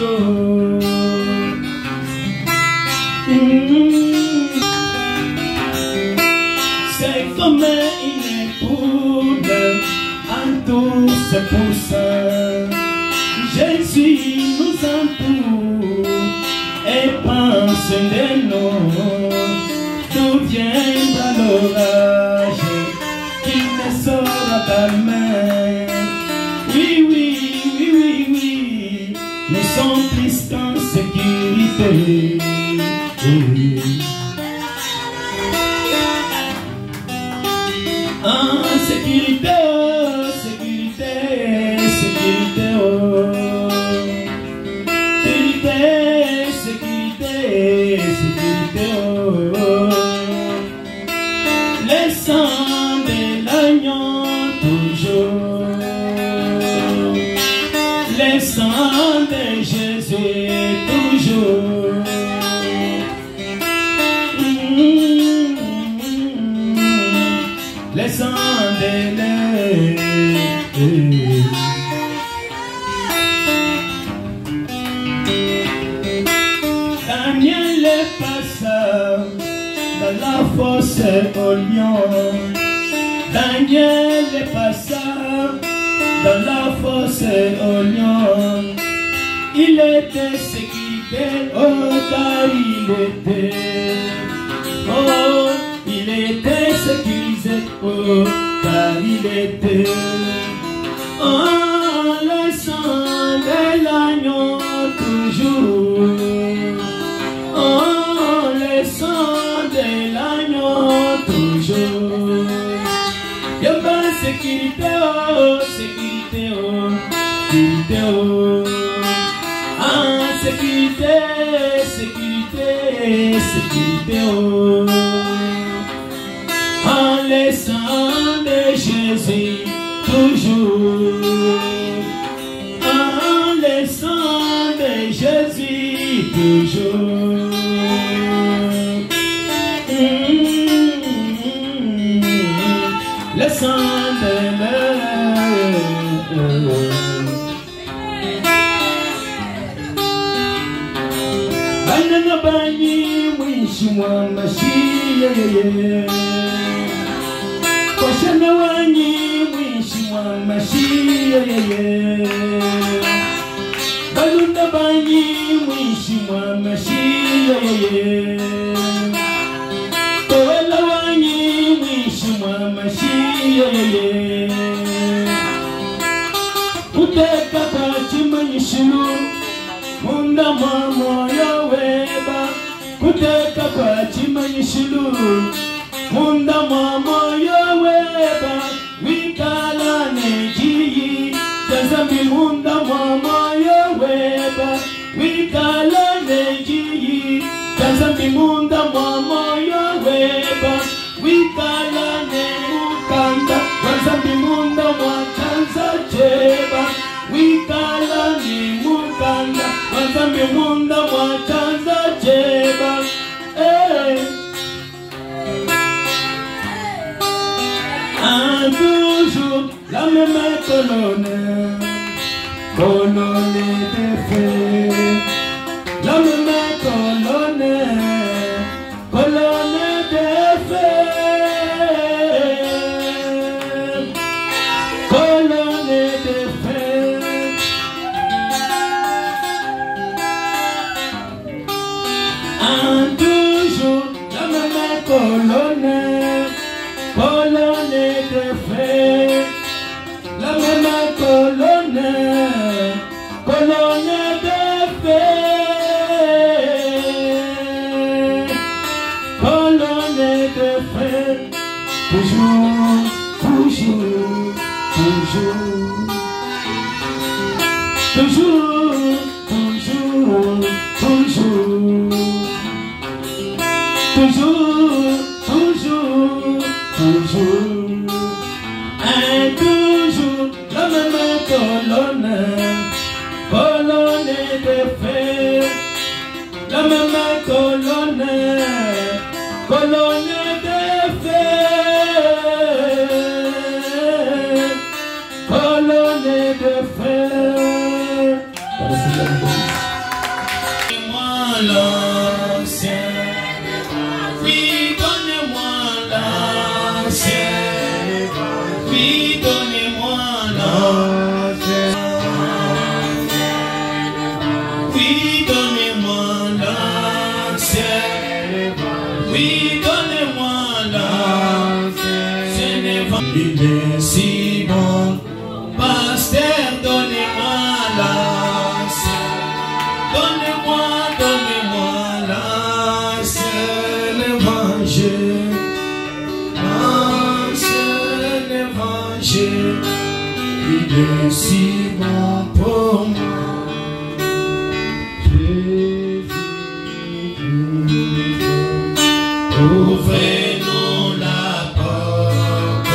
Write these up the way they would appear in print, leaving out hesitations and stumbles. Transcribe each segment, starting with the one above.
toujours. C'est comme une épouse en tous ses poussins. Jésus nous entoure et pense de nous. D'où viendra l'orage qui ne saura calmer. Oui, oui, oui, oui, oui, nous sommes plus en sécurité. En sécurité, oh, sécurité, sécurité, oh. Sécurité, sécurité, sécurité, oh. Le sang de l'agneau toujours. Le sang de Jésus toujours. Le sang de l'agneau. Daniel passa dans la fosse au lion. Daniel passa dans la fosse au lion. Il était sécurité, oh car il était sécurisé, oh car il était. Oh, le sang de l'agneau toujours. Oh, le sang de l'agneau toujours. Y'a pas sécurité, oh, sécurité, oh, sécurité, oh. Ah, sécurité, sécurité, sécurité, oh. Ah, le sang de Jésus toujours. Ah, le sang de Jésus toujours. Le sang de l'eau. Banana bani mwishimwa mashiye. Koshana wani mwishimwa mashiye. Balunda bani mwishimwa mashiye. Kowela wani mwishimwa mashiye. Kuteka kwa chimanyishilu munda mamo yoweba. Kuteka kwa chimanyishilu munda mamo yoweba. Wikala nejiyi jazambi munda mamo yoweba. Wikala nejiyi jazambi munda mamo yoweba. Wikala ne mukanda jazambi munda mwakanza jeba. Wikala ni mukanda jazambi munda mwakanza jeba. Toujours la même colonne, colonne de feu. La même colonne, colonne de feu. Colonne de feu. Toujours la même colonne. Colonne de feu, la même colonne, colonne de feu, colonne de feu, toujours, toujours, toujours, toujours, toujours, toujours, toujours, toujours. Toujours, toujours, la même colonne, colonne de feu. l'ancien. Oui, donnez-moi l'ancien. Oui, donnez-moi l'ancien. Oui, donnez-moi l'ancien. Oui, donnez-moi l'ancien. Il est si bon. Pasteur, donnez-moi l'ancien. Donnez-moi l'ancien évangile. L'ancien évangile. Il est si bon pour moi. Ouvrez-nous la porte,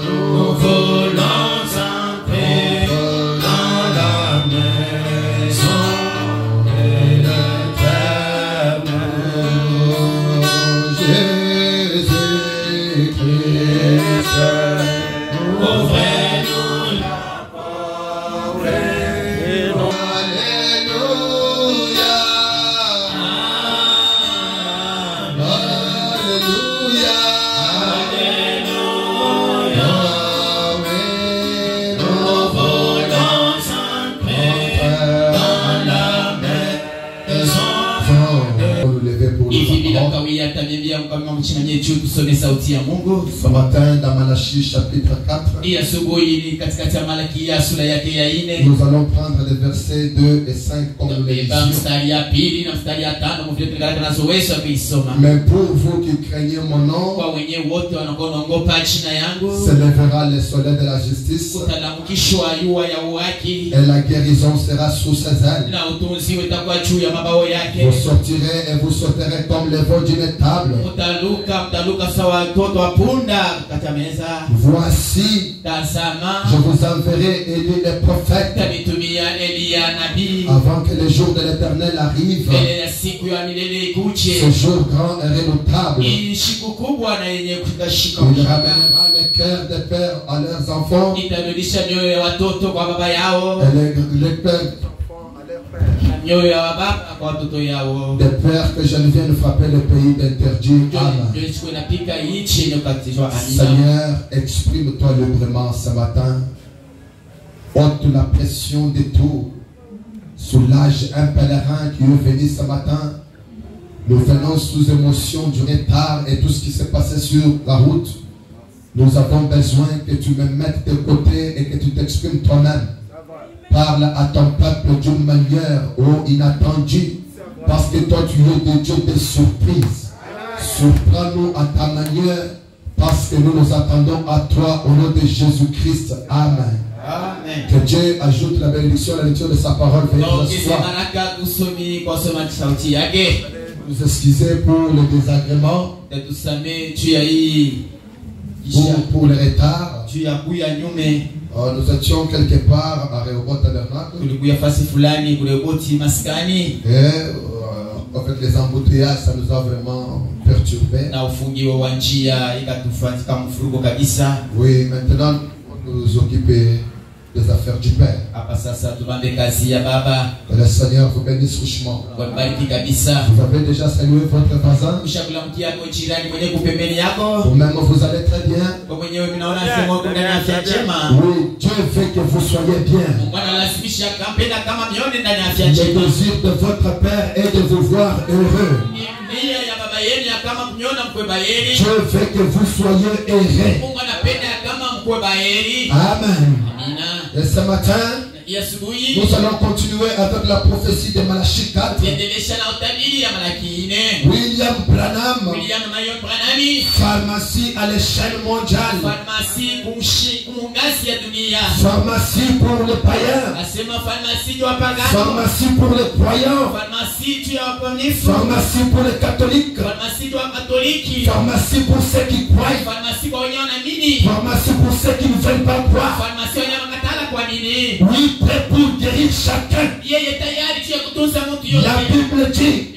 nous voulons entrer dans la maison et l'éternel. Jésus-Christ, ouvrez-nous la porte. Alléluia. Ce matin dans Malachie chapitre 4, nous allons prendre les versets 2 et 5 comme nous les lisions. Mais pour vous qui craignez mon nom, s'élèvera le soleil de la justice et la guérison sera sous ses ailes. Vous sortirez et vous sauterez comme les veaux d'une table. Voici, je vous enverrai Élie les prophètes avant que le jour de l'Éternel arrive, ce jour grand et redoutable. Il ramènera les cœurs des pères à leurs enfants et les pères des pères que je ne vienne frapper le pays d'interdit. Amen. Seigneur, exprime-toi librement ce matin. Ôte la pression des tours. Soulage un pèlerin qui est venu ce matin. Nous venons sous émotion du retard et tout ce qui s'est passé sur la route. Nous avons besoin que tu me mettes de côté et que tu t'exprimes toi-même. Parle à ton peuple d'une manière inattendue, parce que toi tu es de Dieu de surprise. Surprends-nous à ta manière, parce que nous nous attendons à toi au nom de Jésus-Christ. Amen. Amen. Que Dieu ajoute la bénédiction à la lecture de sa parole. Vous excusez pour le désagrément, pour le retard. Nous étions quelque part à Rehoboth Tabernacle. Et en fait les embouteillages ça nous a vraiment perturbé. Oui, maintenant nous occuper des affaires du Père. Que le Seigneur vous bénisse richement. Vous avez déjà salué votre voisin. Vous-même vous allez très bien. Oui, Dieu veut que vous soyez bien. Le désir de votre Père est de vous voir heureux. Dieu veut que vous soyez heureux. Amen. Et ce matin, nous allons continuer avec la prophétie de Malachie 4. William Branham, pharmacie à l'échelle mondiale, pharmacie pour les païens, pharmacie pour les croyants, pharmacie pour les catholiques, pharmacie pour ceux qui croient, pharmacie pour ceux qui ne veulent pas croire. Oui, prêt pour guérir chacun. La Bible dit,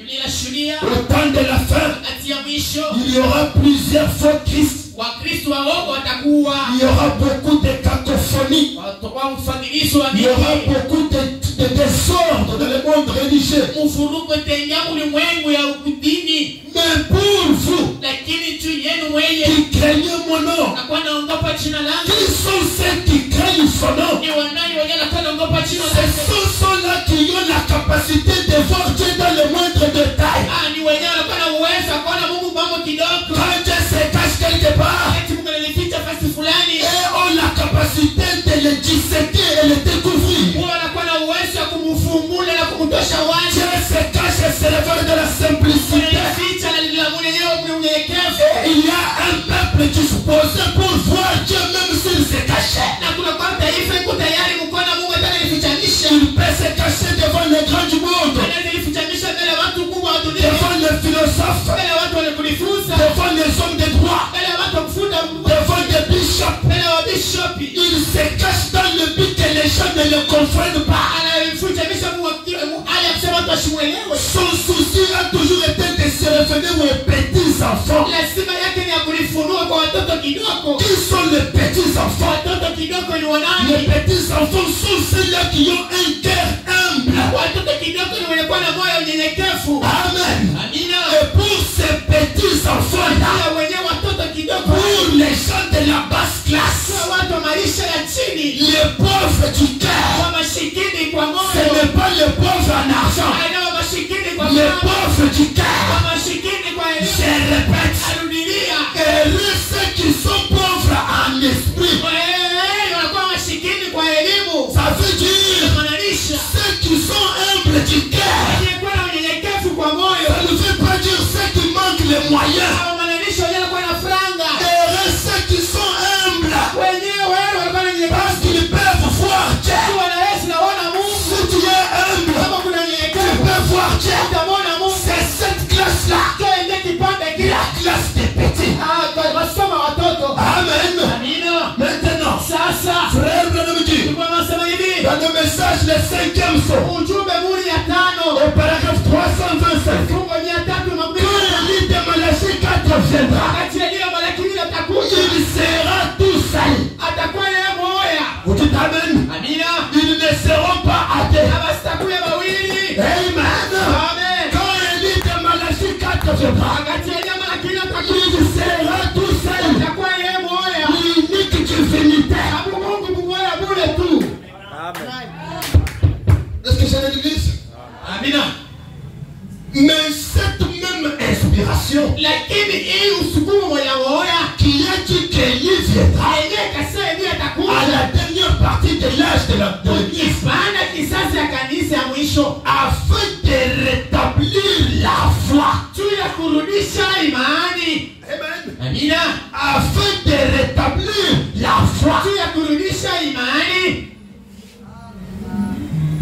au temps de la fin, il y aura plusieurs faux Christ. Il y aura beaucoup de cacophonie. Il y aura beaucoup de de désordre dans le monde religieux. Mais pour vous, qui craignez mon nom, qui sont ceux qui craignent son nom? Ce sont ceux-là qui ont la capacité de voir Dieu dans le moindre détail. Quand Dieu se cache quelque part, et ont la capacité de le disséquer et le découvrir. Dieu se cache et se révèle de la simplicité. Et il y a un peuple qui se posait pour voir Dieu même s'il se cachait. Il peut se cacher devant les grands du monde, devant les philosophes, devant les hommes de droit, devant les bishops. Il se cache dans le but que les gens ne le comprennent pas. Son souci a toujours été de se référer aux petits enfants. Qui sont les petits enfants? Les petits enfants sont ceux-là qui ont un cœur humble. Amen. Et pour ces petits enfants-là, pour les gens de la basse classe, les pauvres du cœur, ce n'est pas les pauvres en argent, les pauvres du cœur. Je répète, heureux ceux qui sont pauvres en esprit. Ça veut dire ceux qui sont humbles du cœur. Ça ne veut pas dire ceux qui manquent les moyens. Heureux ceux qui sont humbles, parce qu'ils peuvent voir Dieu. Si tu es humble, tu peux voir Dieu. C'est cette classe-là, la classe des petits. Amen. Maintenant, frère Branham, dans le message, le 5e son, au paragraphe 325, quand Élie de Malachie 4 viendra, il sera tout seul. Vous dites Amen. Ils ne seront pas athées. Amen. Quand Élie de Malachie 4 viendra, il sera tout seul. L'unique divinité. Est-ce que c'est l'église? Amina. Mais cette même inspiration qui a dit qu'Élie viendra à la dernière partie de l'âge de l'église afin de rétablir la foi. Amen. Afin de rétablir la foi.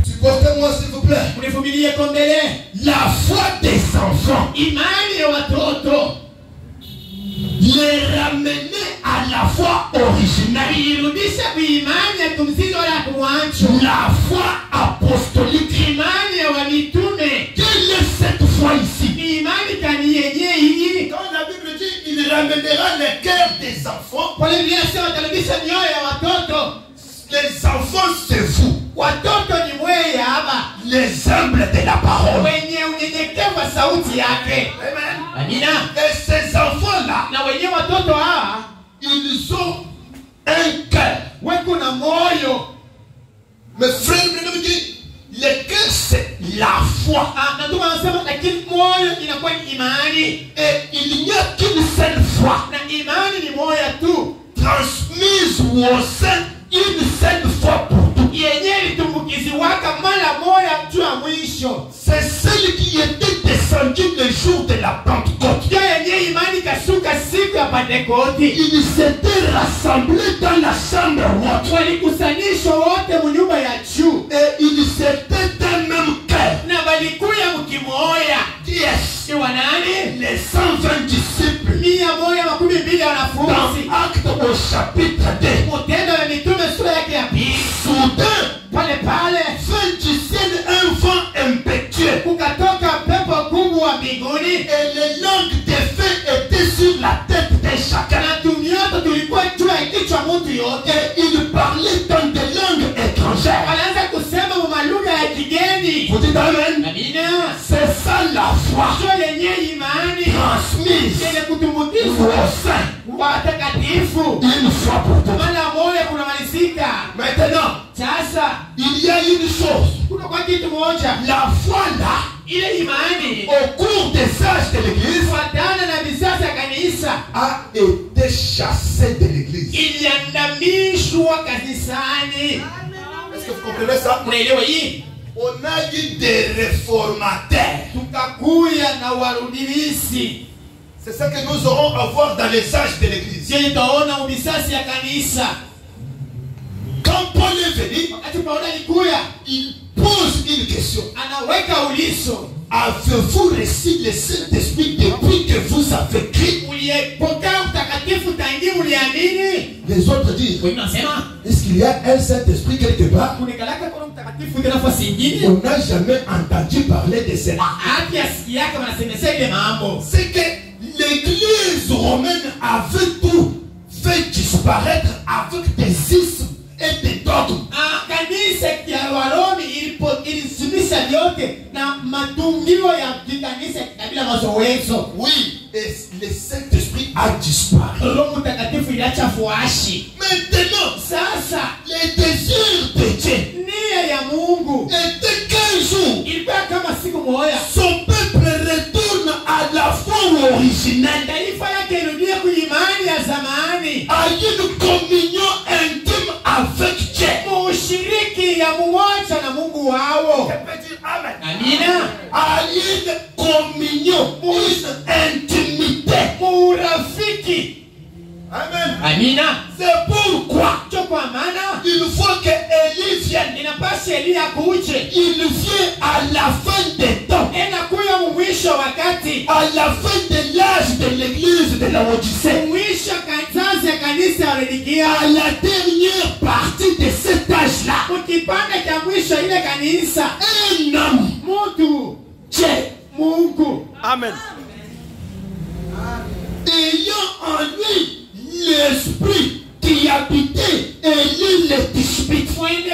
Supportez-moi s'il vous plaît. La foi des enfants, les ramener à la foi originale, la foi apostolique. Quelle est cette foi ici? Quand la Bible dit il ramènera le cœur des enfants, les enfants c'est vous, les humbles de la parole. Amen. Et ces enfants-là, ils ont un cœur. Mais frère, le cœur c'est la foi. Et il n'y a qu'une seule foi transmise au sein, une seule fois pour tout. C'est celle qui était descendue le jour de la Pentecôte. Ils s'étaient rassemblés dans la chambre haute. Et ils s'étaient d'un même cœur. Qui est-ce? Les 120 disciples. Dans Actes au chapitre 2. Soudain, vint du ciel un vent impétueux. Et les langues des feux étaient sur la tête de chacun. Et ils parlaient dans des langues étrangères. dites amen. Amina. C'est ça la foi Sio yenye imani. transmise Ile kutumbukizwa au sein. kwa watakatifu. Une fois pour toutes. Mara moja kunamalizika. Maintenant, Sasa il y a une chose. kuna kwa kitu moja. La foi là, Ile imani au cours des âges de l'église, kufuatana na vizazi ya kanisa a été chassée de l'église. iliandamishwa kanisani. Est-ce que vous comprenez ça? Unaelewa hii? On a eu des réformateurs. Tukakuya na warudilisi. C'est ça que nous aurons à voir dans les âges de l'église. Je itaona umisasi ya kanisa. Quand Paul est venu, Wakati Paulo alikuya, il pose une question. anaweka ulizo. Avez-vous reçu le Saint-Esprit depuis que vous avez cru? Uliyepokea utakatifu tangi uliamini? Les autres disent, Wengine wanasema est-ce qu'il y a un Saint-Esprit quelque part? kunekalaka kuna mtakatifu tena nafasi nyingine. On n'a jamais entendu parler de cela. Hata yasikiaka wanasemesha ile mambo. C'est que l'église romaine avait tout fait disparaître avec des ismes et des dogmes. Kanisa ya Warumi ilisumisha yote na matungio ya kanisa kabila mazoezo. Oui, et le Saint-Esprit a disparu. Roho Mtakatifu iliacha fuashi. Maintenant, Sasa les désirs de Dieu nia ya Mungu étaient qu'un jour, ilikuwa kama siku moja son peuple retourne à la foi originelle, taifa yake irudie kuimani ya zamani, à une communion intime avec Dieu. mushiriki ya mmoja na Mungu wao. Je peux dire Amen. Amina. À une communion, une intimité. Urafiki. Amen. Amina. C'est pourquoi, Cho kwa maana une fois que Élie vient, inapasha Elia kuje. il vient à la fin des temps, Enakuya mwisho wakati. à la fin de l'âge de l'église de la Odyssée, Mwisho kanzazi ya kanisa ya Laodikia. à la dernière partie de cet âge-là, Ukipanda cha mwisho ile kanisa. un homme, Mutu. Dieu, Mungu. Amen, ayant en lui l'esprit qui habitait Élie le Tishbite. Mwende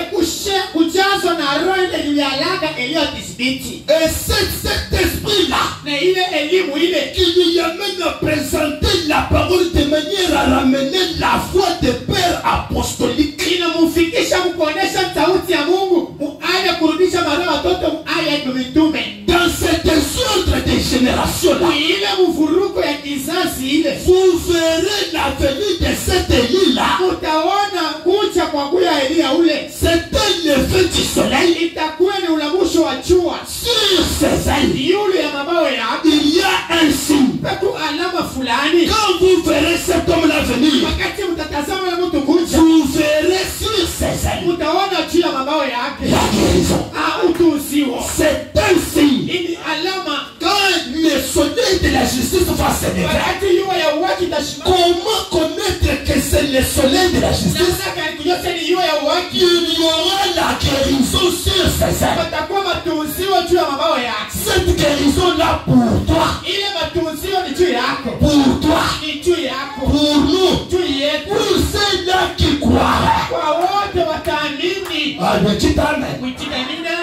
kujazwa na roho ile ilialaga Elia Tishbiti. Et cet esprit-là Na ile elimu ile qui lui amène à présenter la parole de manière à ramener la foi des pères apostoliques. inamfikisha kuonesha sauti ya Mungu, muaya kurudisha maroho watoto muaya ya mitume. Dans ce désordre des générations-là, Ile mvuruko ya kizazi ile. vous verrez la venue de cet Élie-là. Utaona kucha kwa kuya Elia ule. C'était le lever du soleil. Itakuwa ni ulamusho wa jua. Sur ses ailes, Yule ya mabawa yake. il y a un signe. Peku alama fulani. Quand vous verrez cet homme-là venir, Wakati mtatazama na mtu kuja, vous verrez sur ses ailes utaona juu ya mabawa yake. la guérison. Utuusiwo. C'est un signe. Ini alama. Quand le soleil de la justice va se lever, Wakati yua ya uwaki itashimama. comment connaître que c'est le soleil de la justice? Nataka nikujue ni yua ya uwaki. Il y aura la guérison sur ses ailes. Patakuwa matuusiwo juu ya mabawa yake. Cette guérison-là pour toi, Ile matuusiwo ni juu yako. pour toi, Ni juu yako. pour nous, Juu yetu. pour ceux-là qui croient. Kwa wote wataamini. Ah, mais dis amen. Kuitinamina.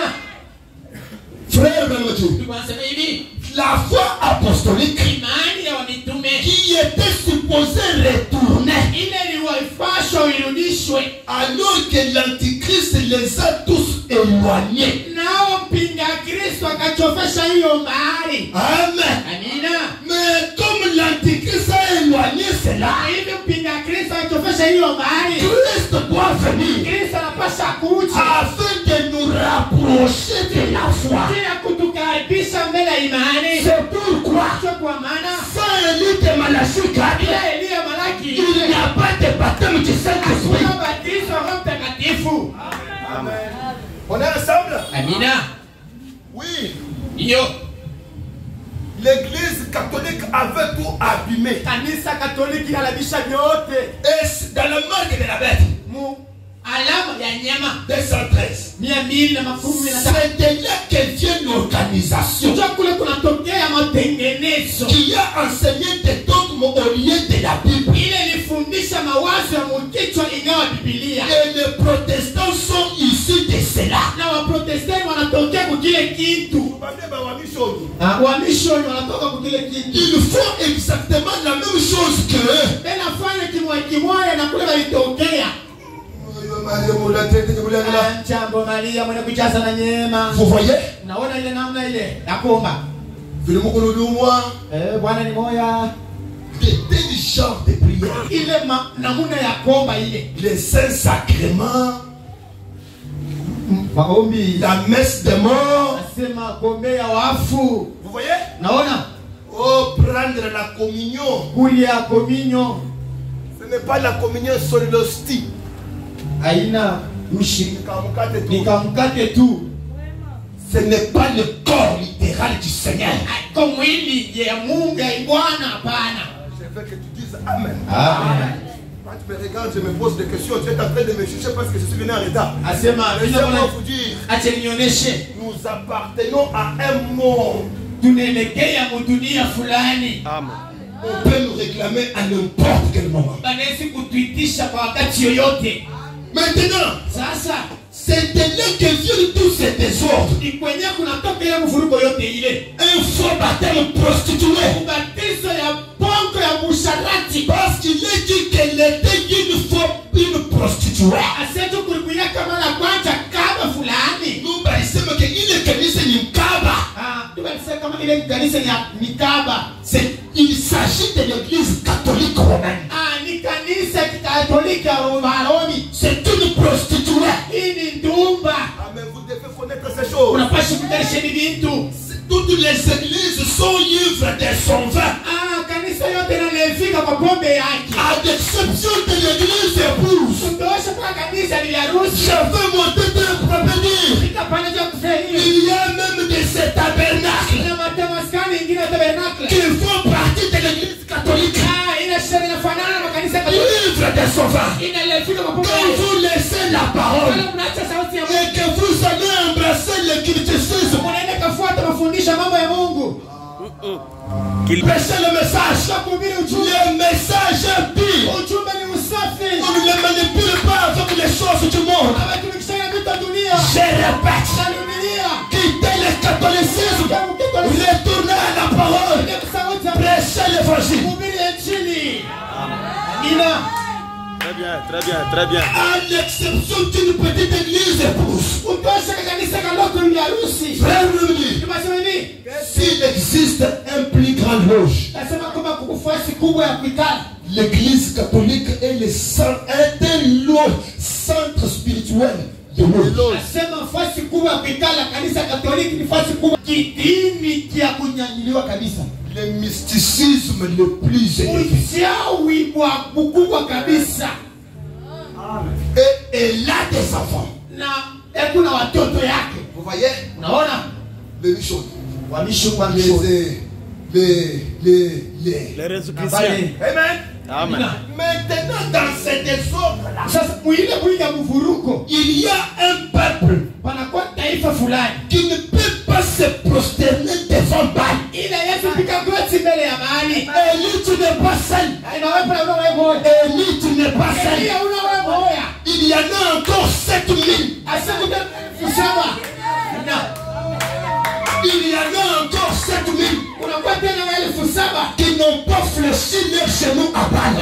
Frère Benotou, Tukasema hivi. la foi apostolique Imani ya wamitume. qui était supposée retourner Ile iliwafashwa irudishwe. alors que l'Antichrist les a tous éloignés. Nao mpinga Kristo akachofesha hiyo mahali. Amen. Amina. Mais comme l'Antichrist a éloigné cela, Hivi mpinga Kristo akachofesha hiyo mahali. Christ doit venir Kristo anapasha kuja. afin de nous rapprocher de la foi. Bila kutukaribisha mbele ya imani. C'est pourquoi, Kwa maana sans Élie de Malachie 4, bila Elia Malaki il n'y a pas de baptême du Saint-Esprit. hakuna batizo wa Roho Mtakatifu. Amen. On est ensemble? Amina. Oui. Hiyo L'église catholique avait tout abîmé. kanisa Katoliki alabisha vyote. Et dans la marque de la bête, Mu alama ya nyama 213. 213. C'est de là que vient l'organisation Kuja kule kunatokea matengenezo. qui a enseigné des dogmes au lieu de la Bible. Ile ilifundisha mawazo ya mkichwa ingawa Biblia. Et les protestants sont issus de cela. Na Waprotestanti wanatokea kukile kitu. Wamisho wanatoka kwa kile kitu. Ils font exactement la même chose que Benafanya kimwa na kule walitokea. Jambo Maria mwenye kujaza na neema. Vous voyez? Naona ile namna ile ya kuomba. Bwana ni moya. Des genres de prières. Ile namuna ya kuomba ile. Les saints sacrements. Maombi. La messe des morts. Nasema kuombea wafu. Vous voyez? Naona? Oh, prendre la communion. Kulia communion. Ce n'est pas la communion sur l'hostie. Aina ushirika nikamkate tu. Ce n'est pas le corps littéral du Seigneur. Kwa mwili ya Mungu ya Bwana hapana. Je veux que tu dises amen. Amen. Quand tu me regardes, je me pose des questions. Tu es en train de me juger parce que je suis venu en retard. Laissez-moi vous dire, nous appartenons à un monde. Tunaelekea mudunia fulani. Amen. On peut nous réclamer à n'importe quel moment. Banaweza kutuitisha kwa wakati yoyote. Maintenant, sasa c'est de là que viennent tous ces désordres. Ni kwenye kunatoka ile mvurugo yote ile. Un faux baptême prostitué. Ubatizo ya pongo ya musharati. Parce qu'il est dit qu'elle était une prostituée. Asetu kulikuya kama la kwanza kaba fulani. Nubaisema ke ile kanisa ni mkaba. Nubaisema kama ile kanisa ni kaba. Il s'agit de l'église catholique romaine. Ni kanisa catholique romaine. C'est une prostituée. Ini ndumba. Mais vous devez connaître ces choses. Unapaswa kutarisha vitu. Toutes les églises sont ivres de son vin. Kanisa yote inalefika kwa pombe yake. À l'exception de l'église épouse. Kutosha kwa kanisa ni harusi. Je veux monter de prophétie. Il y a même de ces tabernacles qui font partie de l'église catholique. Ivres de son vin. Quand vous laissez la parole et que vous allez embrasser le criticisme, prêchez le message. Le message est pire. On ne le manipule pas avec les choses du monde. Je répète, quittez le catholicisme, retournez à la parole, prêchez l'évangile. Très bien, très bien, très bien. À l'exception d'une petite église épouse. Frère Rumi, s'il existe un plus grand loge, l'église catholique est le centre spirituel de loge. Le mysticisme le plus élevé. Et elle a des enfants. Vous voyez? Les missions. Les résurrections. Amen. Amen. Maintenant, dans ces désordres-là, il y a un peuple qui ne peut pas se prosterner devant Baal. Élie, tu n'es pas seul. Élie, tu n'es pas seul. Il y en a encore 7000. Il y en a encore 7000 qui n'ont pas fléchi leurs genoux à Baal.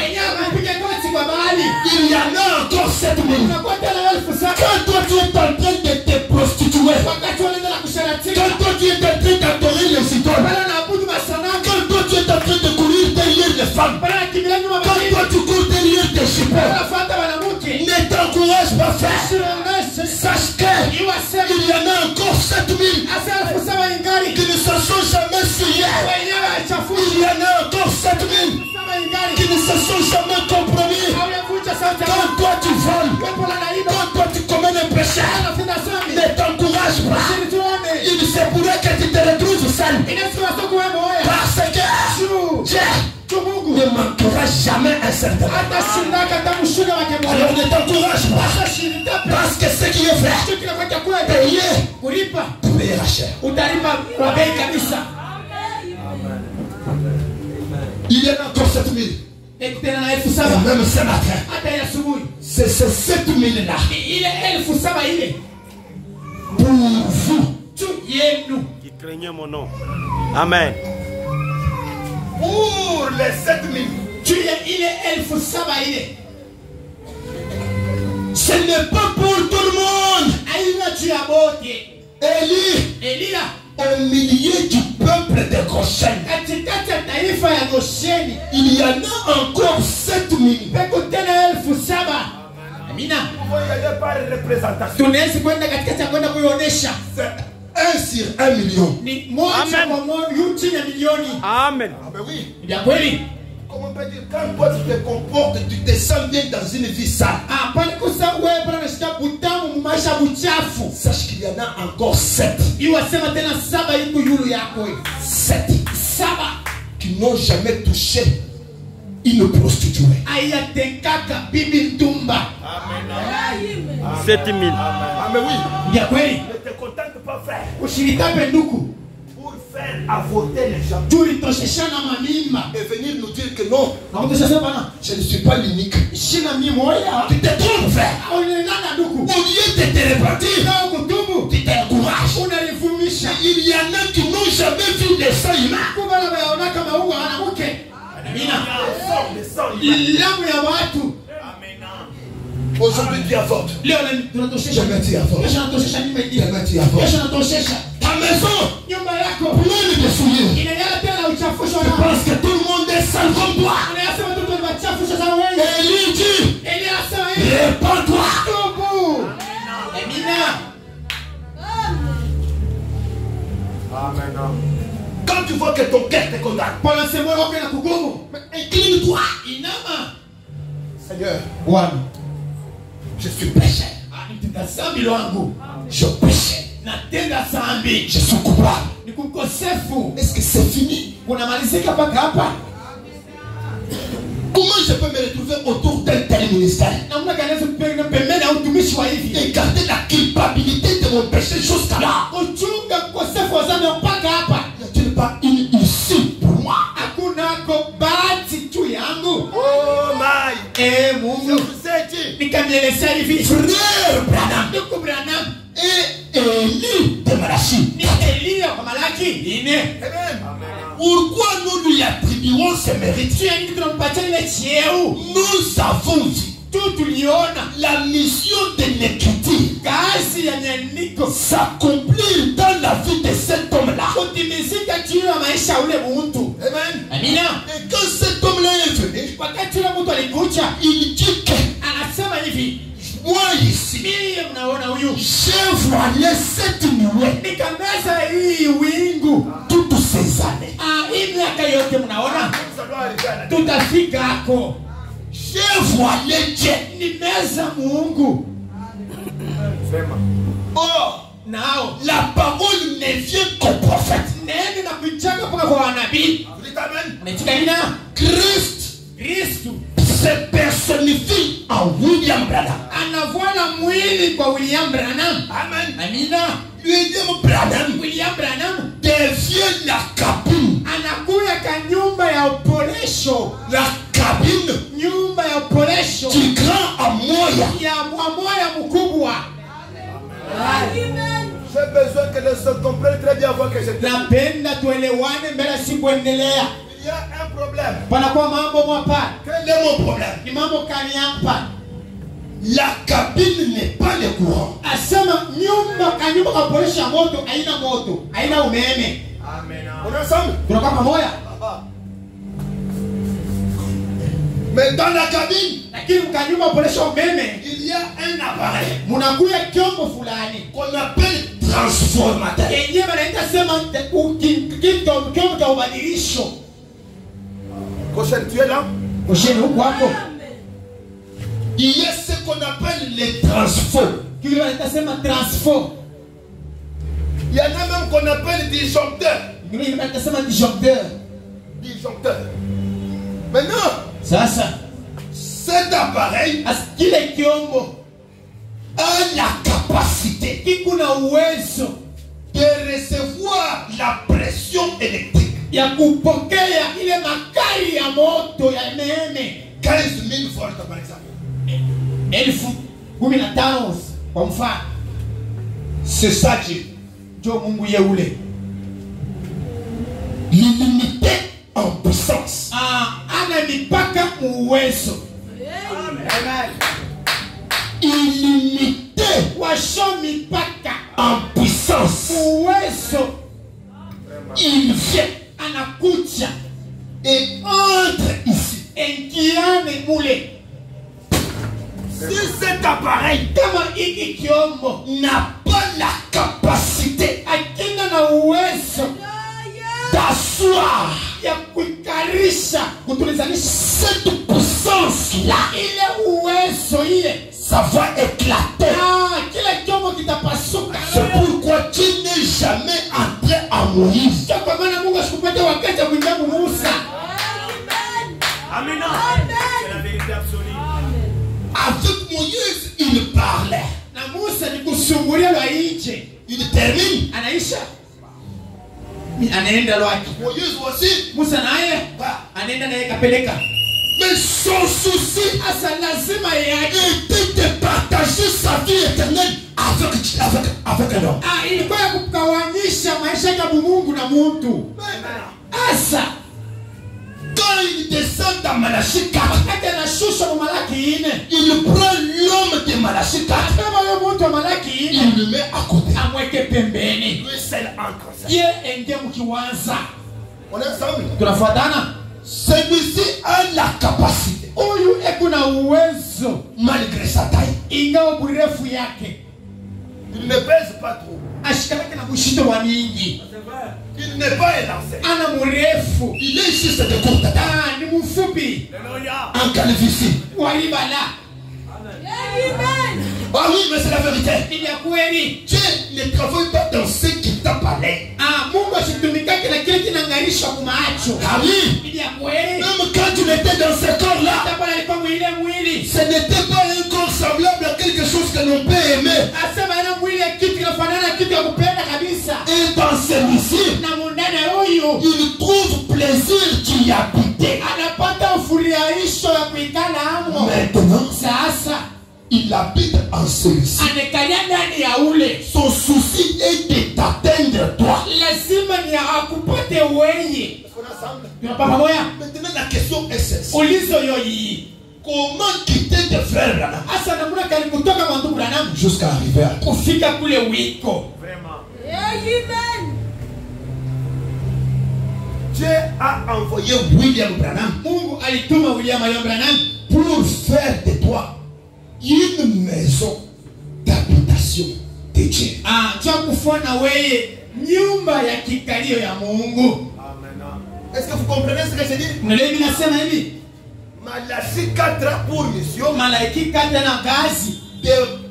Il y en a encore 7000. Quand toi tu es en train de te prostituer, quand toi tu es en train d'adorer les idoles, quand toi tu es en train de courir derrière les femmes, quand toi tu cours derrière tes chipots, ne t'encourage pas, frère. Sache qu'il y en a encore 7000 qui ne se sont jamais souillés. Il y en a encore 7000 qui ne se sont jamais compromis. Quand toi tu voles, quand toi tu commets le péché, ne t'encourage pas. Il se pourrait que tu te retrouves seul. Parce que Dieu ne m'encourage jamais un certain moment. Alors ne t'encourage pas. Parce que ce qui est vrai, payera cher. Il y en a encore 7000. Et même ce matin, c'est ces 7000-là. Pour vous, Craignez mon nom. Amen. Pour les 7000. Il est elfu saba ile. Ce n'est pas pour tout le monde. Aina tu ya bote. Élie, Elia. au milieu du peuple de Goshen, Katikati ya taifa ya Gosheni. il y en a encore 7000. Peko tena elfu saba. Amina. Il n'y a pas de représentation. Tunaweza kwenda katikati ya kwenda kuionyesha. 1 sur 1 million. Ni moja kwa moja yu chini ya milioni. Amen. Ah ben oui. Ya kweli. Comment on peut dire, quand toi tu te comportes, tu te sens bien dans une vie sale. Ah, pale kusa wewe bwana unashika butamu mu maisha buchafu. Sache qu'il y en a encore 7. Iwasema tena saba iko yulu yako. 7 Saba qui n'ont jamais touché une prostituée. ayatenkaka bibi ntumba. 7000. Ah mais oui. Ya kweli. Ne te contente pas frère. Ushiritape nduku. Pour faire avorter les gens. Tulitosheshana mamimba. Et venir nous dire que non, Na kutoshesha bana. je ne suis pas l'unique. Shina mimi moya. Tu te trompes frère. Onelana nduku. Au lieu de te repentir, Na kutubu. tu t'encourages. Unalifumisha. Il y en a qui n'ont jamais vu des sangs humains. Kubala bayaona kama huwa anamuke. Amina. Les sangs humains. Lamu ya watu. Aujourd'hui tu avortes. Leo tunatoshesha. Jamais tu avortes. Kesho natosesha nyumba ingine. Jamais tu avortes. Kesho natosesha. Ta maison, Nyumba yako. pleine de souillures. Inajaa tena uchafusho Tu na. penses que tout le monde est sale comme toi. Unayasema watoto ni wachafusho sana wewe. Élie dit, Elia asema hivi. répands-toi. Tubu. Amina. Quand tu vois que ton cœur te condamne, Pona sema wako na kugumu. incline-toi. Inama. Seigneur, Bwana. je suis pécheur. Nitenda zambi wangu. Je péchais. Natenda zambi. Je suis coupable. Ni kukosefu. Est-ce que c'est fini? Kunamalizika mpaka hapa. Comment je peux me retrouver autour d'un tel ministère Namna gani naweza kupenda pembeni ya utumishi wa hivi? et garder la culpabilité de mon péché jusqu'à là? Uchunga kukosefu wa zambi mpaka hapa. N'y a-t-il pas une issue pour moi? Hakunako bahati tu yangu. Oh my! Mungu. vous ai dit, Nikamielezea hivi. frère Branham Ndugu Branham. et Élie de Malachi. Ni Elia kwa Malaki. Ine. Pourquoi nous lui attribuons ce mérite? Tu yani tunampatia ile cheo. Nous avons vu Tu tuliona la mission de l'écriture kazi ya nyandiko s'accomplir dans la vie de cet homme-là. kutimizika juu ya maisha ya ule mtu. Amen. Amina. Et quand cet homme-là est venu, Wakati ule mtu alikuja, il dit que anasema hivi, moi ici, mimi mnaona huyu j'ai voilé cette nuée nikameza hii wingu. toutes ces années. Hii miaka yote mnaona tutafika hako. J'ai voilé Dieu. Nimeza Mungu. Or, Nao la parole ne vient qu'au prophète. neno na kuchanga mpaka kwa wanabii. Vous dites Amen. Unaitika nina? Christ Kristu se personnifie en William Branham. anavuana mwili kwa William Branham. Amen. Amina. William Branham William Branham devient la cabine. anakuya ka nyumba ya upolesho. La cabine Nyumba ya upolesho du grand à moya. ya mwamoya mkubwa. J'ai besoin que les autres comprennent très bien avant que je te dise. Napenda tuelewane mbele sikuendelea. Il y a un problème. Panakuwa mambo mwapa. Quel est mon problème? Ni mambo kani hapa. La cabine n'est pas le courant. Asema nyumba kanyumba ka polesho ya moto haina moto, haina umeme. Amen. On est ensemble? Tunakuwa pamoja. Mais dans la cabine, Lakini mkanyumba polesho ya umeme il y a un appareil munakuya kyombo fulani. qu'on appelle transformateur. Yenyewe wanaita sema kyombo cha ubadilisho. Prochaine, tu es là? Usheni huko hapo. Il y a ce qu'on appelle les transfos. Kile wanaita sema transfo. Il y en a même qu'on appelle disjoncteur. Kile wanaita sema disjoncteur. Disjoncteur. Maintenant, Sasa cet appareil kile kyombo a la capacité kiko na uwezo de recevoir la pression électrique. ya kupokea ile makali ya moto ya umeme 15 000 volts par exemple. 15,000 kwa mfano. C'est ça Dieu. Jo Mungu yeule. puissance. Ana mipaka uwezo. Amen. Illimité Washo mipaka en puissance. uwezo. Il vient Anakuja et entre ici. engiane mule. Si cet appareil Kama hiki kiombo n'a pas la capacité akina na uwezo d'asseoir ya kuikarisha kutulizanisha cette puissance-là, ile uwezo ile, ça va éclater. kila kiombo kitapasuka. C'est pourquoi Dieu n'est jamais entré à Moïse. Sio kwa maana Mungu asikupata wakati wa kuingia Musa. Amen. C'est la vérité absolue. Avec Moïse, il parlait. Na Musa ni kusungulia lwa nje. Il termine. Anaisha. Anaenda lwake. Moïse aussi. Musa naye anaenda naye kapeleka. Mais son souci Asa lazima yake était de partager sa vie éternelle avec un homme. ilikuwa ya kukawanyisha maisha ya Mungu na mtu. Asa Quand il descend dans Malachie 4, wakati anashusha kwa Malaki 4, il prend l'homme de Malachie 4, kama huyo mtu wa Malaki 4 il le met à côté. amweke pembeni. Lui seul entre ça. Ye enge mkiwanza. On est ensemble. Tunafuatana. Celui-ci a la capacité, Huyu ekuna uwezo malgré sa taille. ingawa burefu yake. Il ne pèse pas trop. Ashikamake na kushito wa mingi. Il n'est pas élancé. Ana mrefu. Il est juste de courte taille. Ni mfupi. Alléluia. En calvitie. Walibala. Ah oui, mais c'est la vérité. Ni ya kweli. Dieu ne travaille pas dans ce qui t'a parlé. Mungu asitumikake na kile kinangarisha kumacho. Ah oui. Ni ya kweli. Même quand tu étais dans ce corps-là, Hata alikuwa mwili. ce n'était pas un corps semblable à quelque chose que l'on peut aimer. Asema ana mwili ya kitu kinafanana kitu ya kupenda kabisa. Et dans celui-ci, Na mundani huyu il trouve plaisir d'y habiter. anapata ufurahisho ya kuikala amo. Maintenant, Sasa il habite en celui-ci. anekalia ndani ya ule. Son souci est de t'atteindre toi. Lazima ni akupate weye. Tunapaka pamoja. Maintenant, la question est celle-ci. Ulizo yoyi. Comment quitter tes frères là Asa namuna kali kutoka kwa ndugu Branham jusqu'à arriver à toi? kufika kule wiko. Vraiment. Dieu a envoyé William Branham Mungu alituma William Branham pour faire de toi une maison d'habitation de Dieu. cha kufanya weye nyumba ya kikalio ya Mungu. Amen. Est-ce que vous comprenez ce que je dis? Unaelewa mimi nasema hivi? Malachie 4 a pour mission Malaiki kata na gazi de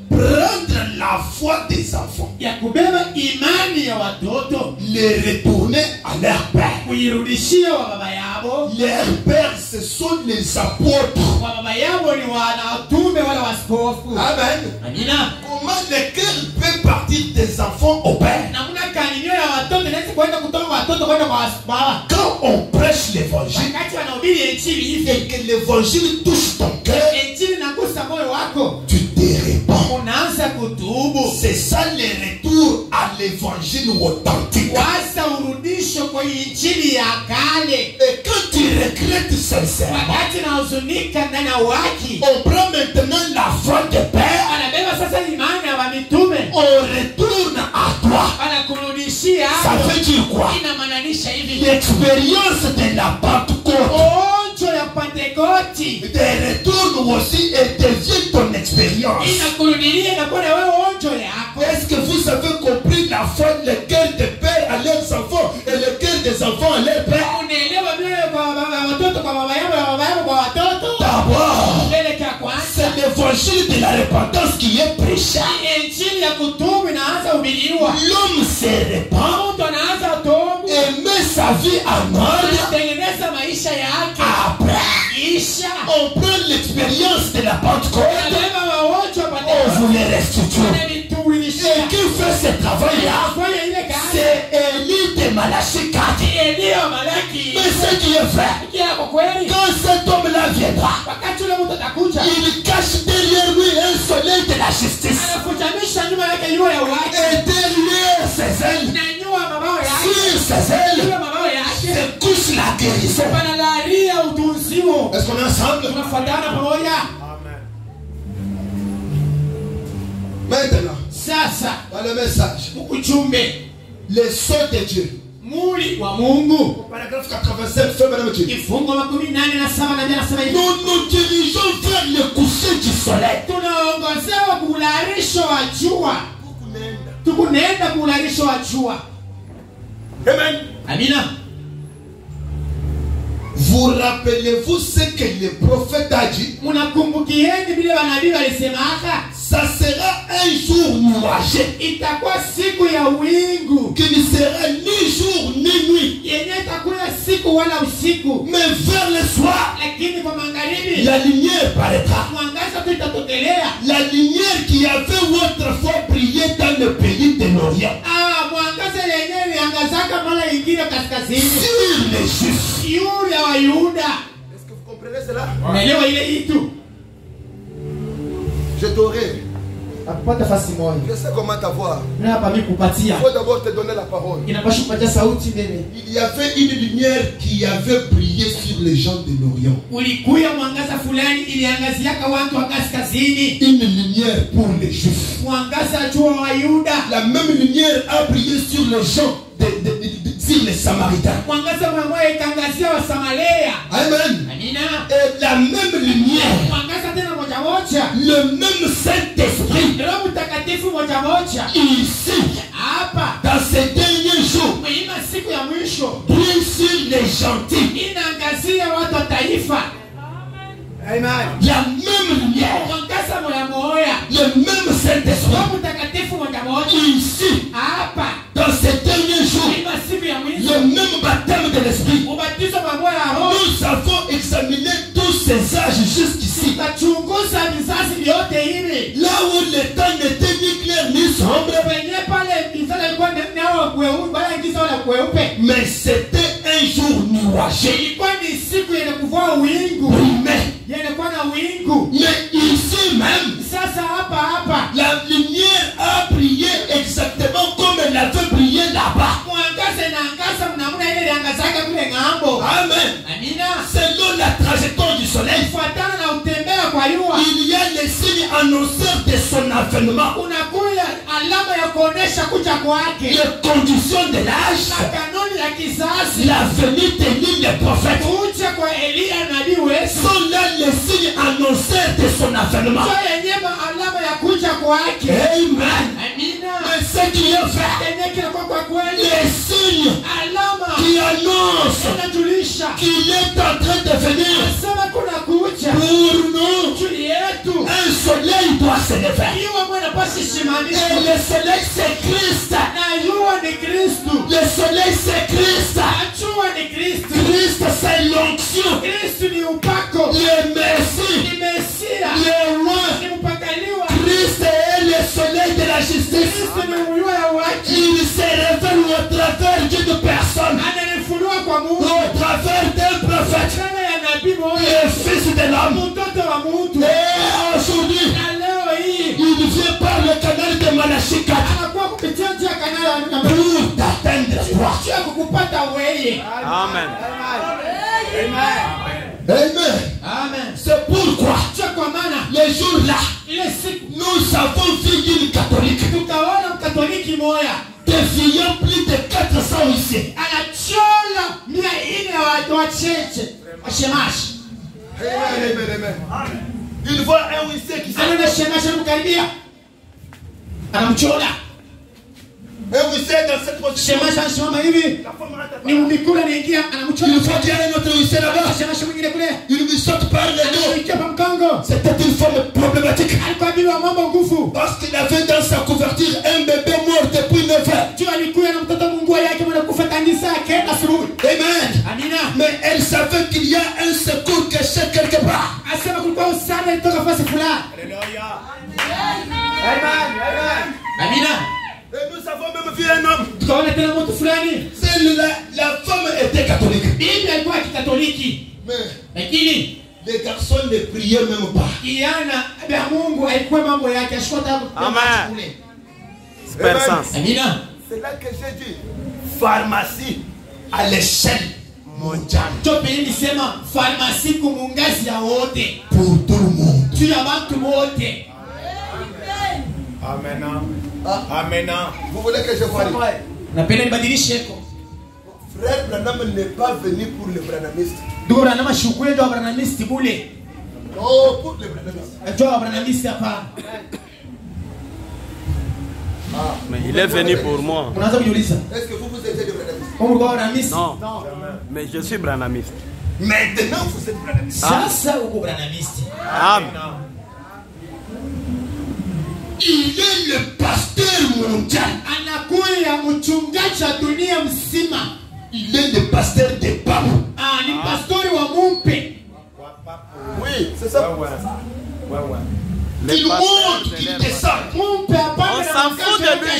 prendre la foi des enfants, ya kubeba imani ya watoto les retourner à leur père. kuirudishia wa baba yao. Leur père, ce sont les apôtres. Wa baba yao ni wanatume wala waskofu. Amen. Amina. Comment le cœur peut partir des enfants au père? Namuna kalinyo ya watoto inaweza kwenda kutoka kwa watoto kwenda kwa baba. Quand on prêche l'évangile Wakati wanahubiri injili hivi, et que l'évangile touche ton cœur, injili inagusa moyo wako, tu te répands. unaanza kutubu. C'est ça le retour à l'évangile authentique. Wasa urudisho kwa injili ya kale. Et quand tu regrettes sincèrement, Wakati nahuzunika ndani ya waki, on prend maintenant la foi de père, anabeba sasa imani ya mitume, on retourne à toi. anakurudishia. Ça veut dire quoi? Inamaanisha hivi, L'expérience de la Pentecôte onjo ya Pentekoti te retourne aussi et devient ton expérience. inakurudilia inakuwa na wewe onjo yako. Est-ce que vous avez compris la foi, le cœur des pères à leurs enfants et le cœur des enfants à leurs pères? Unaelewa mioyo kwa baba watoto kwa baba yao, ya baba yao kwa watoto. D'abord, Mbele cha kwanza c'est l'évangile de la repentance qui est prêché. injili ya kutubu inaanza kuhubiriwa. L'homme se répand Mtu anaanza tubu, et met sa vie en ordre. anatengeneza maisha yake. Après, Isha on prend l'expérience de la Pentecôte, anabeba waonjo wa on Pentekoti, vous les restitue. anavituwilishia. Et qui fait ce travail-là? Anafanya ile kazi. C'est Élie de Malachie 4. Eliya Malaki. Mais ce qui est vrai, Kila kwa kweli, quand cet homme-là viendra, wakati ule mtu atakuja, il cache derrière lui un soleil de la justice. anafutamisha nyuma yake jua ya uwaji, Et derrière ses ailes, na nyua mabao yake, sur ses ailes, jua mabao yake, yake secousse la guérison. panalalia utunzimo. Est-ce qu'on est ensemble? Tunafuatana pamoja. Amen. Maintenant, Sasa dans le message, ujumbe les sceaux de Dieu. muli wa Mungu. Paragraphe 85, fin madame Dieu. Kifungo 87 na 107. Nous nous dirigeons vers le coucher du soleil. Tunaongozewa kuularisho wa jua. Tukunenda kuularisho wa jua. Amen. Amina. Vous rappelez-vous ce que le prophète a dit? Munakumbukieni vile manabii walisemaka? Ça sera un jour nuageux Itakuwa siku ya wingu. qui ne sera ni jour ni nuit. Yenye itakuwa siku wala usiku. Mais vers le soir, Lakini kwa magharibi la lumière paraîtra. mwangaza tu itatokelea. La lumière qui avait autrefois brillé dans le pays de l'Orient. Mwangaza yenyewe iliangazaka mara ingine kaskazini. Sur les justes. Yule wa Yuda. Est-ce que vous comprenez cela? Unaelewa ile itu? Je t'aurai. Akupata fasi moja. Je sais comment t'avoir. Na hapa mimi kupatia. Il faut d'abord te donner la parole. Inapaswa kupatia sauti mbele. Il y avait une lumière qui avait brillé sur les gens de l'Orient. Ulikuya mwangaza fulani iliangaziaka watu wa kaskazini. Une lumière pour les Juifs. Mwangaza jua wa Yuda. La même lumière a brillé sur les gens, sur les Samaritains. Mwangaza mmoja ikangazia wa Samaria. Amen. Amina. Et la même lumière, Mwangaza tena moja moja. le même Saint-Esprit, Roho Mtakatifu moja moja. ici, Hapa dans ces derniers jours, mwima siku ya mwisho brille sur les gentils. inaangazia watu wa taifa. Amen. La même lumière, Mwangaza moja moja. le même Saint-Esprit, Roho Mtakatifu moja moja. ici, Hapa dans ces derniers jours, mwima siku ya mwisho le même baptême de l'Esprit. ubatizo pamoja na Roho. Nous avons examiné tous ces âges jusqu'ici. Tutachunguza vizazi vyote hivi. Là où le temps n'était ni clair ni sombre, Penye pale vizazi ilikuwa nao kweupe, bali giza wala kweupe. mais c'était un jour nuageux. Ilikuwa ni siku yenye kuvua wingu. Mais Yenye kuwa na wingu. ici même, Sasa hapa la lumière a brillé exactement comme elle avait brillé là-bas. mwangaza inaangaza mnamuna ile iliangazaka kule ng'ambo. Amen. Amina. Selon la trajectoire du soleil, Kufuatana na utembea kwa jua. il y a les signes annonceurs de son avènement. Unakuya alama ya kuonesha kuja kwake. Les conditions de l'âge, Na kanuni ya kizazi. la venue de l'île des prophètes Kuja kwa Elia nabii wetu. sont là les signes annonceurs de son avènement. Ndio yenyewe alama ya kuja kwake. Amen. Amina. Et ce qui est fait, Yenyewe kinakuwa kwa kweli. les signes Alama qui annoncent inajulisha qu'il est en train de venir nasema kuna kuja pour nous. juu yetu. Un soleil doit se lever. Iwe mwana pasi Et simamisha. le soleil c'est Christ. Na jua ni Kristu. Le soleil c'est Christ. Na jua ni Kristu. Christ c'est l'onction. Kristu ni upako. Le Messie. Ni Mesia. Le roi. Ni mpakaliwa. Christ est le soleil de la justice. Kristu ni uyua ya waki. Il se révèle au travers d'une personne. Ananifunua kwa Mungu. Au travers d'un prophète. Tena ya nabii moja. Le fils de l'homme. Mtoto wa mtu. Et aujourd'hui, Na leo hii il vient par le canal de Malachie 4 anakuwa kupitia njia ya kanali ya namba. pour t'atteindre toi. Njia kukupata wewe. Amen. Amen. Amen. C'est pourquoi Njia kwa maana les jours-là, ile siku nous avons vu une catholique tukaona mkatoliki moya défiant plus de 400 huissiers. anachola 400 ya watu wacheche washemashi. Amen. Il voit un huissier qui s'appelle. Anaona shemashi anamkaribia anamchola. Un huissier dans cette position. Shemashi anasimama hivi La femme rentre ni mkula anaingia anamchola. Il faut qu'il y ait un autre huissier là-bas. Shemashi mwingine kule Il lui saute par le dos. anaingia pa mkongo. C'était une femme problématique. Alikuwa bibi wa mambo nguvu. Parce qu'il avait dans sa couverture un bébé mort depuis 9 ans. Juu alikuwa na mtoto Mungu yake mwana kufa kanisa akaenda asubuhi. Amen. Amina. Mais elle savait qu'il y a un secours caché quelque part. Asema kulikuwa usana itoka fasi fulani. Alléluia. Amen. Amina. Et nous avons même vu un homme. Tukaona tena mtu fulani. La femme était catholique. Bibi alikuwa kikatoliki. Mais Lakini les garçons ne priaient même pas. kijana ya Mungu alikuwa mambo yake ashikota Amen. kule. Super sens. Amina. C'est là que j'ai dit pharmacie à l'échelle mondiale. Topeni sema pharmacie kumungazi ya wote. Pour tout le monde. Tu ya bantu wote. Amen. Amen. Vous voulez que je voie? Napenda nibadilishe ko. Frère Branham n'est pas venu pour les branhamistes. Ndugu Branham shukrani ndio branhamisti bule. Non, pour les branhamistes. Ndio branhamisti hapa. Mais il est venu pour moi. Unaanza kujiuliza. Est-ce que vous êtes des branhamistes? Kama uko branhamisti? Non. Mais je suis branhamiste. Maintenant vous êtes branhamistes. Sasa uko branhamisti. Amen. Il est le pasteur mondial. Anakuya mchungaji wa dunia mzima. Il est le pasteur des papes. Ni pastori wa mumpe. Oui, c'est ça. Il monte, il descend. Mumpe hapana. On s'en fout de lui.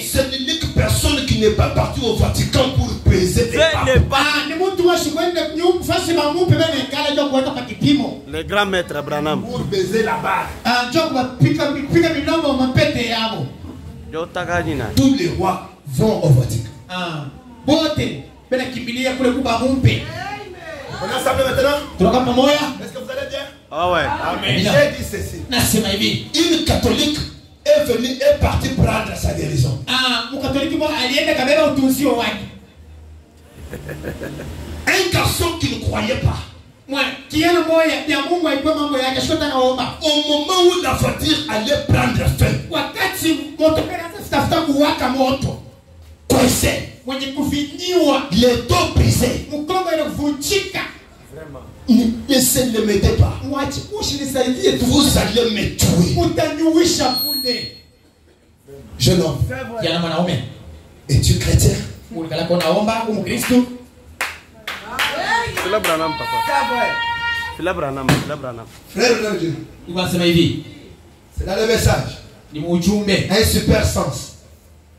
C'est l'unique personne qui n'est pas partie au Vatican pour peser les papes. Ni mtu wa shukrani nyumba fasi ba mumpe bene kala ndio kuweka kwa kipimo. Le grand maître Branham. Pour baiser la barre. Ndio kupika milango mapete yao. Tous les rois vont au Vatican. Bote bene kimbilia kule kuba mumpe. On est ensemble maintenant? Tunaka pamoja? Est-ce que vous allez bien? Ah ouais. Amen. J'ai dit ceci. Nasema hivi. Une catholique est venue et partie prendre sa guérison. Mkatoliki mmoja alienda kabeba utunzio wake. Un garçon qui ne croyait pas. Kijana mmoja ya Mungu alikuwa mambo yake shota naomba. Au moment où la voiture allait prendre feu, Wakati moto tafuta kuwaka moto. coincé, Mwenye kufinyiwa. les dos brisés. Mkongo ile kuvunjika. Ne se ne mettez pas. Mwache ushinisaidie tu. Vous allez me tuer. Utaniuisha kule. Jeune homme, Kijana mwanaume. es-tu chrétien? Ulikala kwa naomba Mkristo. C'est le Branham, papa. C'est le Branham, c'est le Branham. Frère de Dieu, Unasema hivi. c'est dans le message. Ni ujumbe. Un super sens.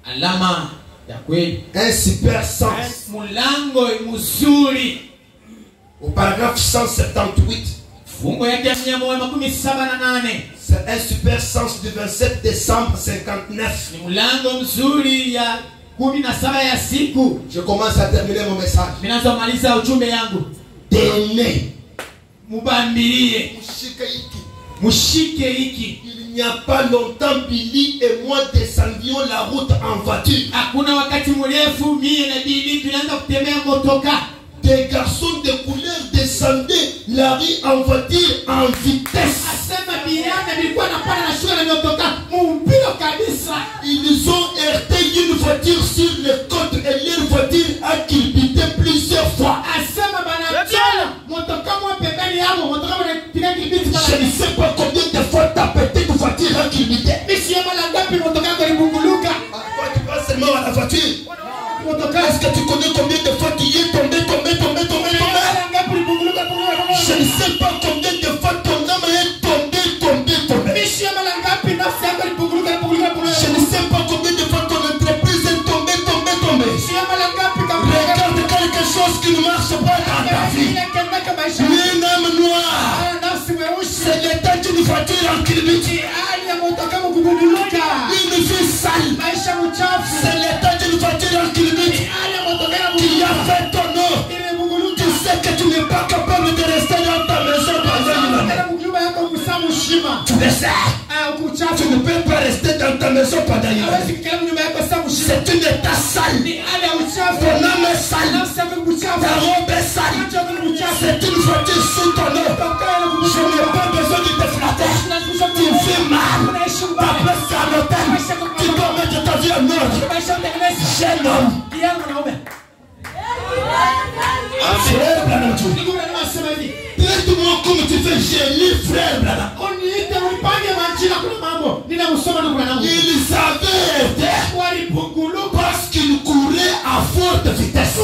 Alama ya kweli. Un super sens. Mulango mzuri. Au paragraphe 178. Fungo yake 178. C'est un super sens du 27 décembre 59. Ni mulango mzuri ya 17 ya siku. Je commence à terminer mon message. Ninaanza kumaliza ujumbe yangu. Dene. Mubambilie. Mushike hiki. Il n'y a pas longtemps, Billy et moi descendions la route en voiture. Hakuna wakati mrefu mimi na Billy tunaanza kutembea motoka. Des garçons de couleur descendaient la rue en voiture en vitesse. Asema biana bilikuwa napanda na shule na motoka. Mumpio kabisa. Ils ont heurté une voiture sur le côte et leur voiture a culbuté plusieurs fois. Asema bana tena motoka mwa pembeni yao motoka mwa pina kibiti bana. Je ne sais pas combien de fois ta petite voiture a culbuté. Misi ya mala ngapi motoka kwa ibunguluka. Toi tu passes seulement à la voiture. Motoka Est-ce que tu connais combien de fois tu y es tombé? mala ngapi ibunguluka kwa. Je ne sais pas combien de fois ton âme est tombé. Misi ya mala ngapi nafsi yako ibunguluka kwa. Je ne sais pas combien de fois ton entreprise est tombée. Misi ya mala ngapi kama. Regarde quelque chose qui ne marche pas dans ta vie. Une âme noire. C'est l'état d'une voiture en culbute. Une vie sale. C'est l'état d'une voiture en culbute qui a fait ton nom. Tu sais que tu n'es pas capable de rester dans ta maison pendant une année. Tu le sais. Tu ne peux pas rester dans ta maison pendant une année. C'est un état sale. Ton âme est sale. Ta robe est sale. C'est une voiture sous ton nom. Je n'ai pas besoin de te flatter. Tu vis mal. Ta place est à l'hôtel. Tu dois mettre ta vie en ordre. Jeune homme. Frère Branham, traite-moi comme tu fais génie, frère Branham. Ils avaient été parce qu'ils couraient à forte vitesse.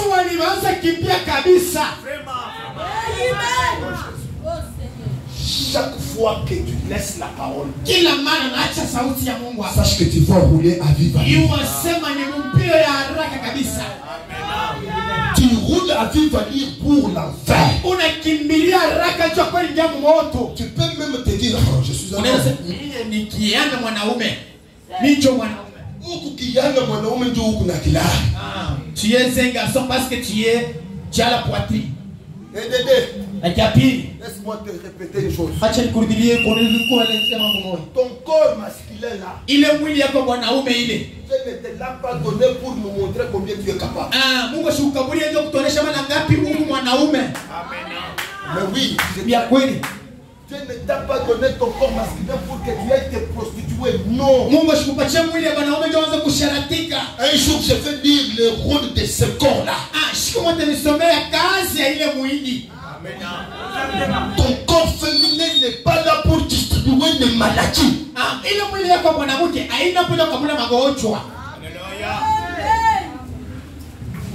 Chaque fois que tu laisses la parole, sache que tu vas rouler à vive allure. Tu roules à vive allure pour l'enfer. Tu peux même te dire, oh, je suis un homme. Tu es un garçon parce que tu as la poitrine. Et Dédé, laisse-moi te répéter une chose. Ton corps masculin là, je ne te l'ai pas donné pour nous montrer combien tu es capable. Mais oui, Dieu ne t'a pas donné ton corps masculin pour que tu ailles te prostituer. Non. Un jour, je vais lire le rôle de ce corps-là. Ton corps féminin n'est pas là pour distribuer des maladies.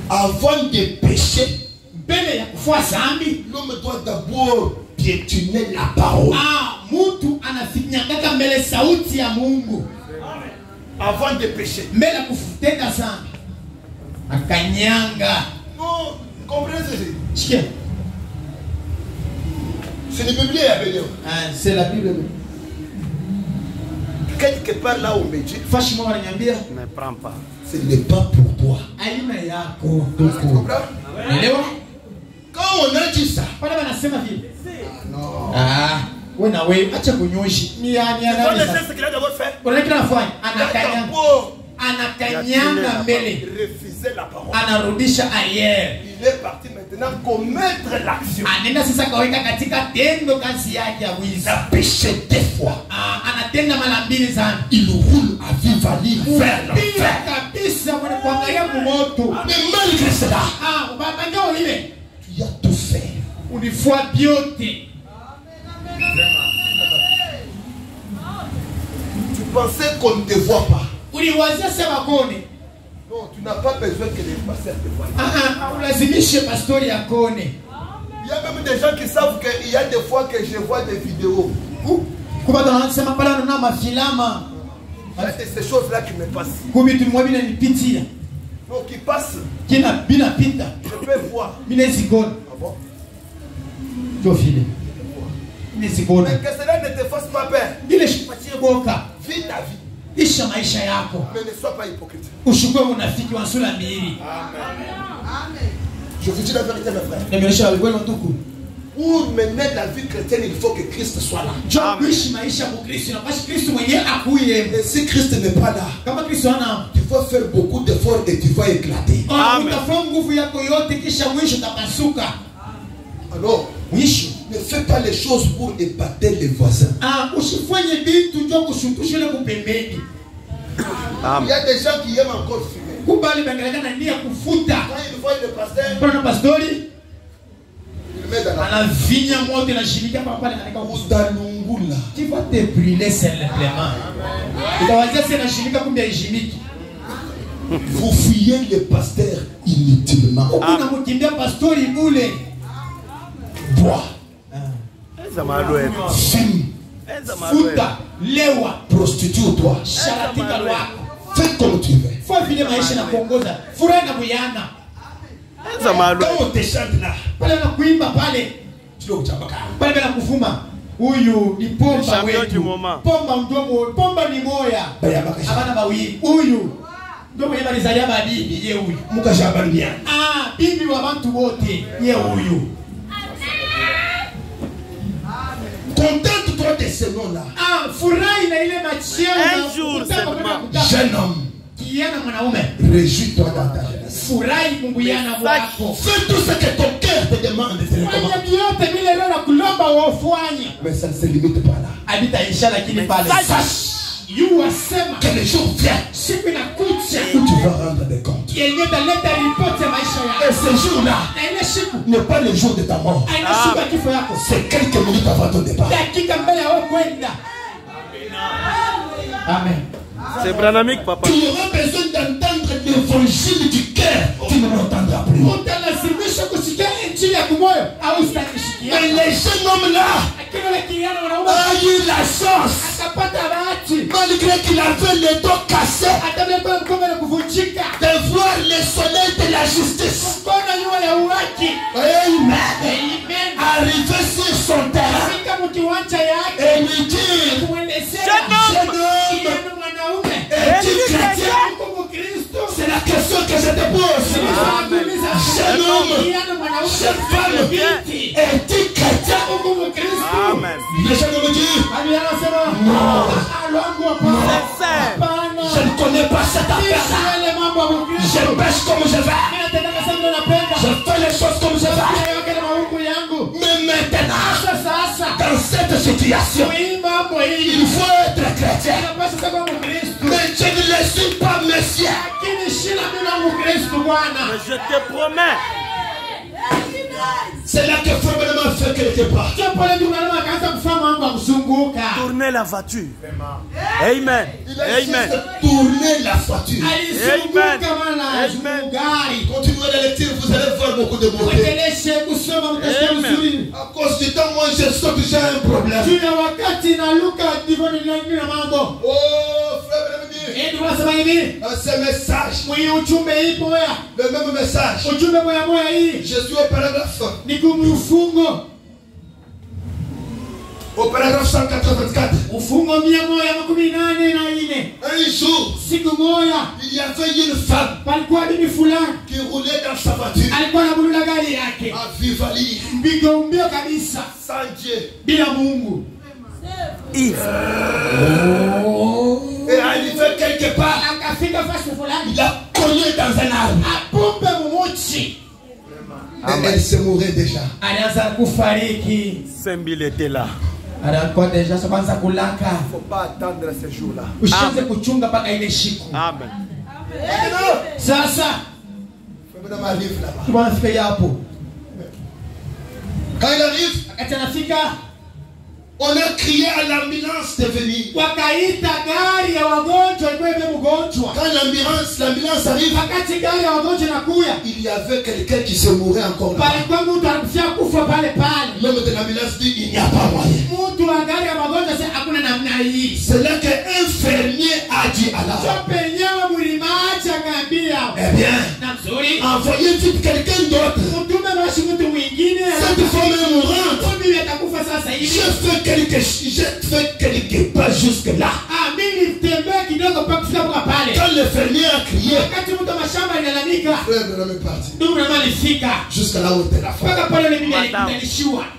Avant de pécher, l'homme doit d'abord piétiner la parole. Avant de pécher. Non, comprenez ceci. C'est le Bible à Béléo. C'est la Bible. Quelque part là où on me dit, Ne prends pas. ce n'est pas pour toi. Tu comprends? Quand on a dit ça, non. tu vois le geste qu'il a d'abord fait. Anakanyanga mbele, Refuser la parole. anarudisha ayer. Il est parti maintenant commettre l'action. Anenda sasa kaweka katika tendo kazi yake ya wizi. Il a péché 2 fois. Anatenda mara mbili sana. Il roule à vive allure vers l'enfer. Kabisa mwenye kuangalia kumoto. Mais malgré cela, Babangao ile, tu as tout fait. ulifua vyote. Tu pensais qu'on ne te voit pas. Uliwazia sema kone. Non, tu n'as pas besoin que les pasteurs te voient. Ulazimishe pastori ya kone. Il y a même des gens qui savent qu'il y a des fois que je vois des vidéos. Kuba tunasema pala na mafilama. C'est ces choses-là qui me passent. Kubi tumwa bina nipitia. Non, qui passent. Kina bina pita. Je peux voir. Mine zikona. Ah bon? Tofile. Mine zikona. Mais que cela ne te fasse pas peur. Ile shipatie boka. Vis ta vie. Isha maisha yako. Mais ne sois pas hypocrite. Ushukue unafiki wa sura mbili. Amen. Je vous dis la vérité, mes frères. Nimeonyesha wewe ndugu. Pour mener la vie chrétienne, il faut que Christ soit là. Kuishi maisha kwa Kristo na basi Kristo mwenyewe akuye. Et si Christ n'est pas là, Kama Kristo ana, tu vas faire beaucoup d'efforts et tu vas éclater. utafanya nguvu yako yote kisha mwisho utapasuka. Alors, Mwisho. ne fais pas les choses pour épater les voisins. Usifanye vitu ndio kushutusha ile kupembeni. Il y a des gens qui aiment encore fumer. Kubali bangalaka nia kufuta. Quand ils voient le pasteur, Pana pastori il met dans la anavinya moto na shirika papa ananika Udalungula. tu vas te brûler simplement. Utawazia sasa shirika kumbe heshimiki. Vous fuyez le pasteur inutilement. Unamkimbia pastori bule. Bois, fume, Futa, lewa, prostitue-toi. sharatika lwako. Fais comme tu veux. Fua vile maisha na kuongoza. Furaha na buyana. Quand on te chante là, Pale na kuimba pale. tu dois uchapaka. Pale na kufuma. Huyu ni pomba Champion wetu. du moment. Pomba mdomo, pomba ni moya. Abana bawi. Huyu ndio mwenye balizalia bibi ye huyu. Mukashabalia. Bibi wa bantu wote ye huyu. Contente-toi de ce nom-là. Furahi na ile macheo. Un jour seulement. Jeune homme, Kijana mwanaume. réjouis-toi dans ta jeunesse. Furahi kunguyana wako. Fais tout ce que ton cœur te demande de faire. Fanya vyote vile leo na kulomba wafanye. Mais ça ne se limite pas là. Habitaisha lakini pale. Sache Yu wasema que le jour vient siku inakuja où tu vas rendre des comptes. yenye taleta ripoti ya maisha Et yako. ce jour-là Na ile siku n'est pas le jour de ta mort. haina siku ya kifo yako. C'est quelques minutes avant ton départ. Dakika mbele ya wewe kwenda. Amen. C'est Branamique, papa. Tu auras besoin d'entendre l'évangile du cœur. Tu ne l'entendras plus. Utalazimisha kusikia injili ya kumoyo au usitakishikia. Mais les jeunes hommes-là Lakini yule kijana mwanaume a eu la chance, akapata bahati. malgré qu'il avait le dos cassé, Hata vile kwa mkono na kuvunjika. de voir le soleil de la justice. Mkono nyuma ya uwaki. Amen. Amen. Arriver sur son terrain Fika mkiwanja yake. et lui dire, Kumwelezea. jeune homme, Kijana mwanaume. es-tu chrétien? Uko Mkristo. C'est la question que je te pose, jeune homme, jeune femme, es-tu chrétien? Amen. Les gens me disent, non, je ne connais pas cette affaire. Je pêche comme je vais. Je fais les choses comme je vais. Mais maintenant, dans cette situation, il faut être chrétien. Mais je ne le suis pas, monsieur. Mais je te promets. C'est là que probablement fait quelque part. Tournez la voiture. Amen. Il a Amen. Tourner la voiture. Amen. Amen. Continuez la lecture, vous allez voir beaucoup de beauté. À cause du temps, moi je sens que j'ai un problème. Oh, frère, ce message, le même message. Je suis au paragraphe. Au paragraphe 184. Un jour, il y avait une femme qui roulait dans sa voiture à vive allure, sans Dieu. Et arrivé quelque part, il a cogné dans un arbre. Et elle se mourait déjà. Sembil était là. Il ne faut pas attendre ce jour-là. Amen. Quand il arrive, on a crié à l'ambulance de venir. Quand l'ambulance arrive, il y avait quelqu'un qui se mourait encore là. L'homme de l'ambulance dit il n'y a pas moyen. C'est là qu'un fermier a dit à la eh bien, envoyez vite quelqu'un d'autre. Cette femme est mourante. Je fais quelque pas jusque là. Quand le fermier a crié, frère de l'homme est parti. Jusqu'à là où était la femme.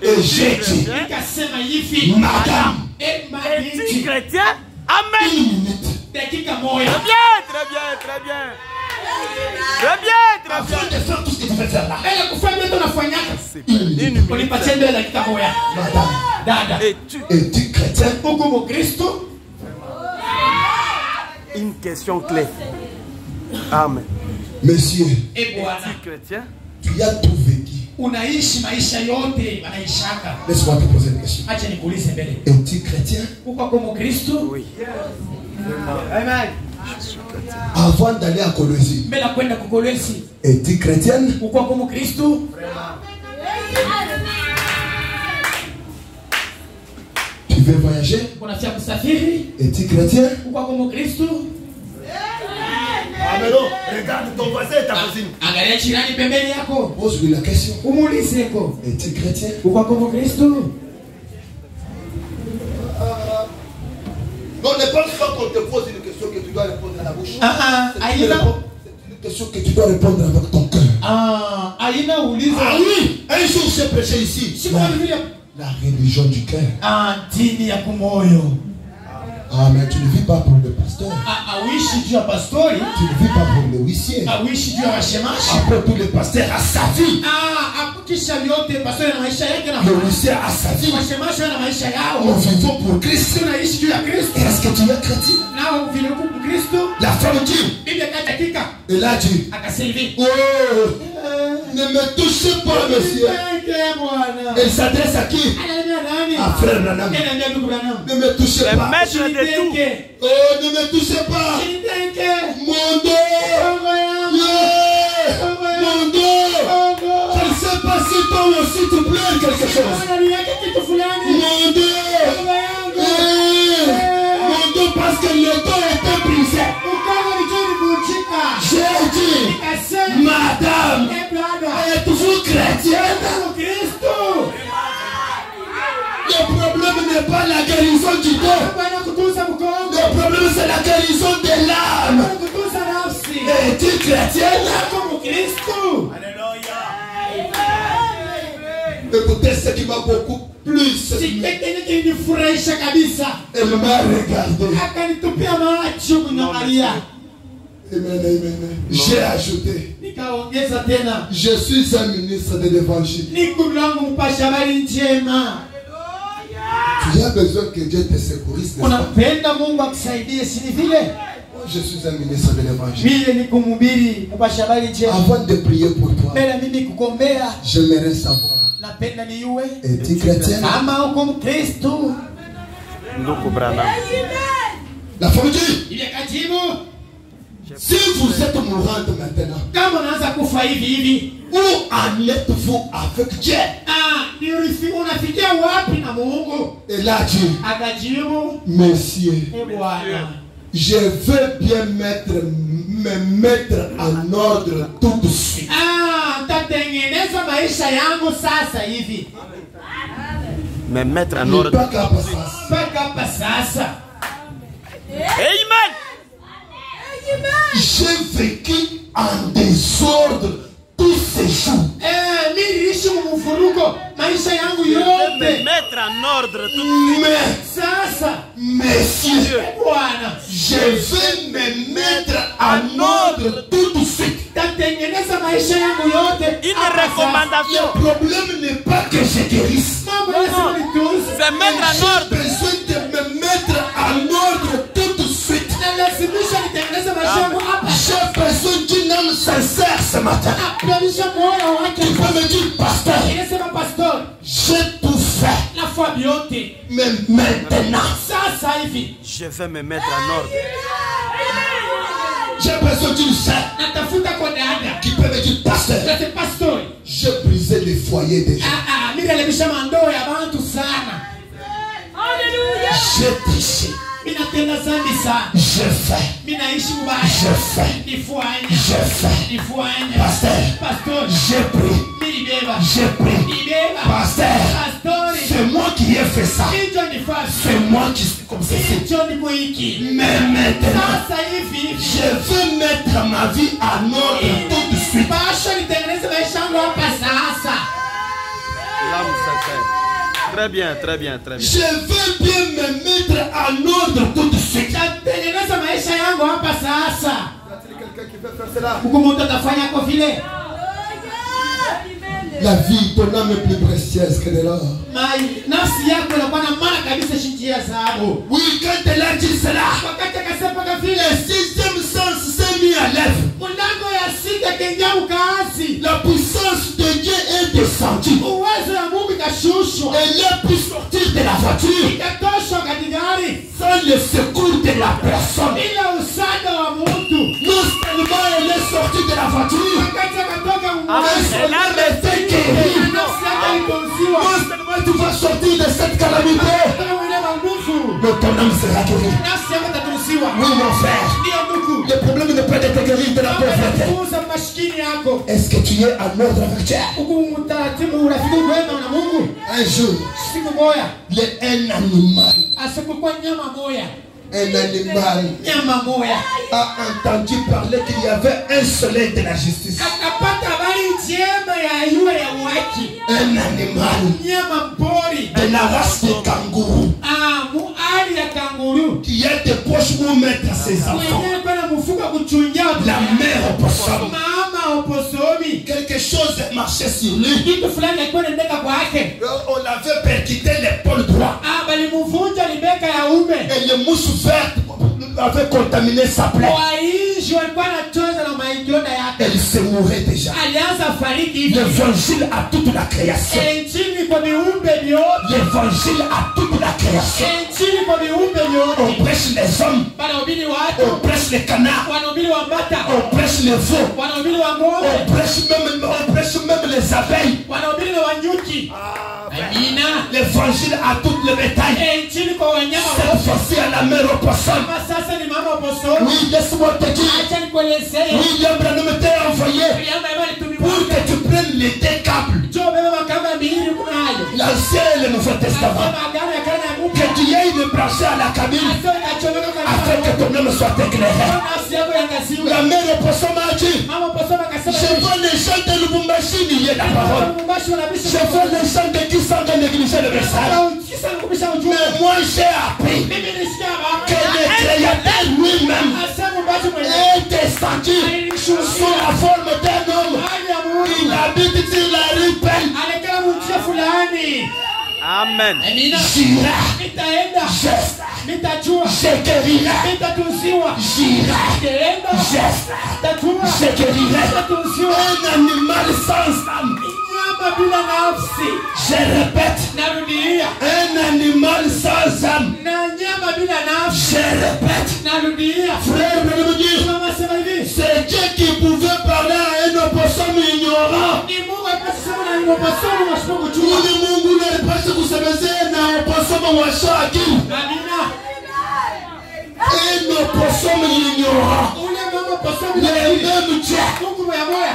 Et j'ai dit, madame, es-tu chrétien? Amen. une minute. Très bien, très bien, très bien. Très bien, très Avant bien. de faire tout ce que tu veux faire là. Une minute. Madame, Es-tu es-tu chrétien? une question clé? Amen. Monsieur, Es-tu chrétien? tu as tout vécu. Unaishi maisha yote wanaishaka. Laisse-moi te poser une question. Acha nikuulize mbele. Es-tu chrétien? Uko kama Kristo? Oui. Amen. Avant d'aller à Colosie, Mbele kwenda kukolesi. es-tu chrétienne? Uko kama Kristo? Tu veux voyager? Unafia kusafiri? Es-tu chrétien? Uko kama Kristo? Amen. Regarde ton voisin et ta voisine. Angalia jirani pembeni yako. Pose-lui la question. Umuulize ko. Es-tu chrétien? Uko kama Kristo? Non, ne pense pas qu'on te pose une question que tu dois répondre à la bouche. C'est une question que tu dois répondre avec ton cœur. Aina uliza. Ah oui, un jour j'ai prêché ici. La religion du cœur. Dini ya kumoyo. Ah, mais tu ne vis pas pour le pasteur. Awishi juu ya pastori. Tu ne vis pas pour le huissier. Awishi juu ya washemashi. Après tout, le pasteur a sa vie. Akukisha yote pastori na maisha yake na Le huissier a sa vie. washemashi na maisha Nous yao. vivons pour Christ. Tunaishi juu ya Kristo. Est-ce que tu es chrétien? Nao vile uko Kristo. La femme dit. Biblia katika Elle a dit. akasema hivi. Oh, ne me touchez pas, monsieur. Elle s'adresse à qui? À frère Branham. Ne me touchez Le pas. maître de tout. Oh, ne me touchez pas. Mon dos. Yeah. Mon dos. Je ne sais pas si toi aussi tu pleures quelque chose. Mon dos. Mon dos parce que le dos était brisé. J'ai dit, madame, êtes-vous chrétienne? Le problème n'est pas la guérison du dos. Le problème c'est la guérison de l'âme. Es-tu chrétienne? Écoutez ce qui m'a beaucoup plus. Elle m'a regardé. Amen. J'ai ajouté. Je suis un ministre de l'évangile. Tu as besoin que Dieu te secourisse. Je suis un ministre de l'évangile. Avant de prier pour toi, j'aimerais savoir. Es-tu chrétienne? La femme dit, si vous êtes mourante maintenant, où en êtes-vous avec Dieu? Et là dit, Monsieur, je veux bien me mettre en ordre tout de suite. Me mettre en ordre. Amen. J'ai vécu en désordre tous ces jours. Me mettre en ordre tout Messieurs, je vais me mettre en ordre tout de suite. Une recommandation. Le problème n'est pas que je guérisse. Se mettre en ordre. J'ai besoin de me mettre en ordre tout de suite. J'ai besoin d'une âme sincère ce matin. Tu peux me dire, pasteur, j'ai tout fait. Mais maintenant, Je vais me mettre en ordre. j'ai besoin d'une sœur qui peut me dire, pasteur, j'ai brisé les foyers des gens. J'ai triché. Je fais. Pasteur, j'ai pris. Pasteur, c'est moi qui ai fait ça. C'est moi qui suis comme ceci. Mais maintenant, je veux mettre ma vie en ordre tout de suite. L'âme sincère. Très bien, très bien, très bien. Je veux bien me mettre en ordre tout de suite. La vie, ton âme est plus précieuse que de l'or. Oui, quand elle a dit cela, le sixième sens s'est mis à l'œuvre. La puissance de Dieu est descendue. Elle a pu sortir de la voiture sans le secours de la personne. Non seulement elle est sortie de la voiture, mais son âme était guérie. Non seulement tu vas sortir de cette calamité, mais ton âme sera guérie. Oui, mon frère, le problème n'est pas de te guérir de la pauvreté. Est-ce que tu es en ordre avec Dieu? Un jour, un animal a entendu parler qu'il y avait un soleil de la justice. Un animal de la race de kangourou qui a des poches pour mettre ses enfants. La mère opossum. Quelque chose marchait sur lui. On l'avait percuté l'épaule droite. Et le mouche verte avait contaminé sa plaie. Elle se mourait déjà. L'évangile à toute la création. L'évangile à toute la création. On prêche les hommes. On prêche les canards. On prêche les veaux. On prêche même les abeilles. L'évangile à tout le bétail. Cette fois-ci à la mère opossum. Oui, laisse-moi te dire. William Branham t'a envoyé pour que tu prennes les deux câbles. L'Ancien et le Nouveau Testament. Que tu ailles le brancher à la cabine afin que ton âme soit éclairée. La mère de Poisson m'a dit, je vois les gens de Lubumbashi nier la parole. Je vois les gens de Kisanga négliger le message. Mais moi j'ai appris que le Créateur lui-même est descendu sous la forme d'un homme. Il habite sur la rue Belle. Amen. J'irai. Je guérirai. J'irai. Je guérirai. Un animal sans âme. Je répète. Un animal sans âme. Je répète. Frère, c'est Dieu qui pouvait parler à un opossum ignorant. Uli Mungu nalipasha kusemezea na opossum wa shaki. Un opossum ignorant. Le même Dieu qui pouvait parler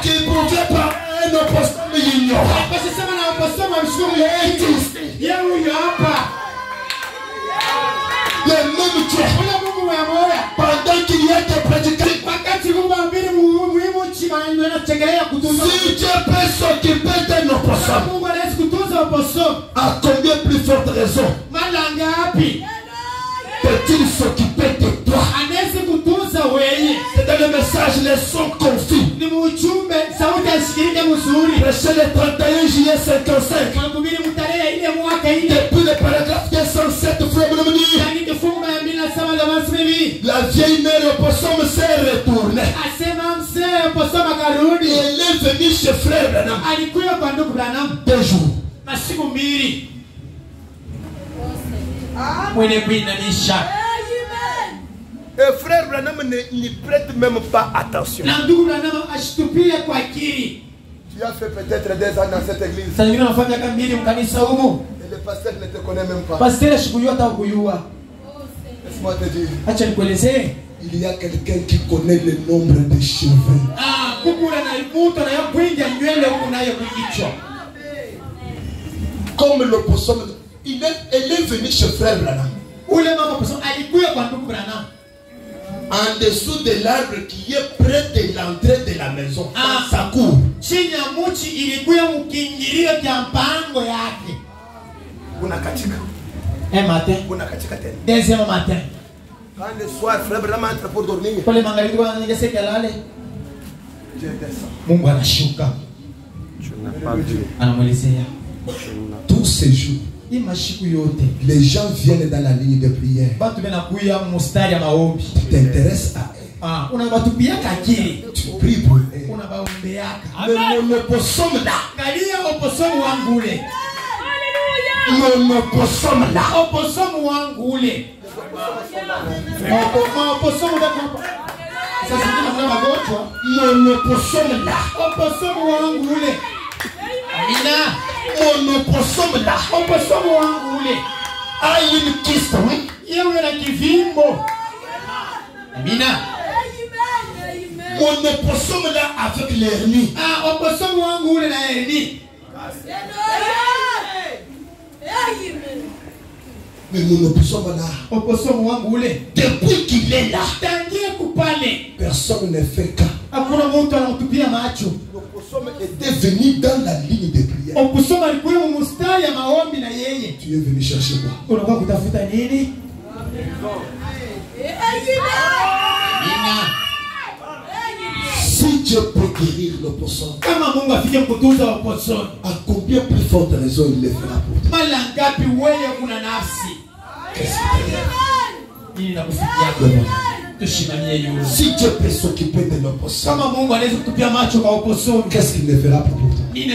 à un opossum ignorant. Le même Dieu. Pendant qu'il y a des prédicateurs, si Dieu peut s'occuper d'un opossum, à combien plus forte raison peut-il s'occuper de toi? C'est dans le message les sons confus. Prêchez le 31 juillet 55. Depuis le paragraphe 207, frère, la vieille mère opossum s'est retournée. Elle est venue chez frère Branham 2 jours. Et frère Branham n'y prête même pas attention. Tu as fait peut-être des ans dans cette église. Et le pasteur ne te connaît même pas. Laisse-moi te dire. Il y a quelqu'un qui connaît le nombre de cheveux. Comme l'opossum, elle est venue chez frère Branham. En dessous de l'arbre qui est près de l'entrée de la maison, dans sa cour. Un matin, deuxième matin. Quand le soir, frère Branham entre pour dormir, Dieu descend. Tu n'as pas vu. Tous ces jours, les gens viennent dans la ligne de prière. Tu t'intéresses à eux. Tu pries pour eux. Mais mon opossum là, mon opossum là, mon opossum là, mon opossum là, a une kyste, oui. Mon opossum là avec l'hernie. Mais mon opossum là, depuis qu'il est là, personne ne fait cas. L'opossum était venu dans la ligne de prière. Tu es venu chercher quoi? Si Dieu peut guérir l'opossum, à combien plus forte raison il le fera pour toi? Qu'est-ce si Dieu peut s'occuper de l'opossum, qu'est-ce qu'il ne fera pas pour toi? Il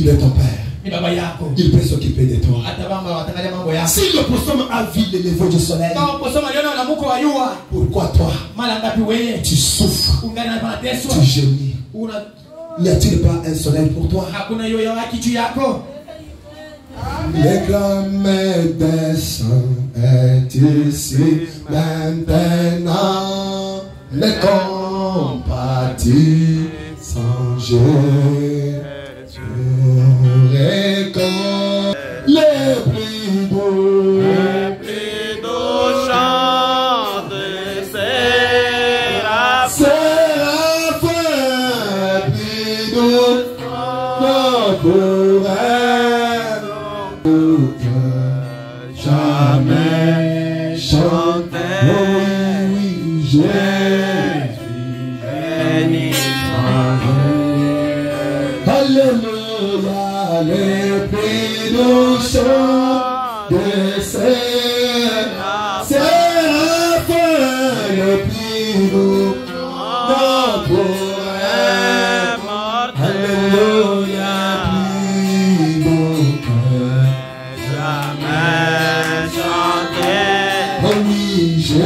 est ton père. Il peut s'occuper de toi. Si l'opossum a vu le lever du soleil, pourquoi toi tu souffres, tu gémis? N'y a-t-il pas un soleil pour toi? Le grand des saints est ici maintenant. Le compatis sans Jésus. Les plus beaux chantent. Non pourrait jamais chanter. Oh oui, Jésus, béni soit. Alléluia, les prix nous chantent de séraphins, les prix nous non pourrait. Alléluia, prix nos cœurs jamais chanter. Oh oui, Jésus,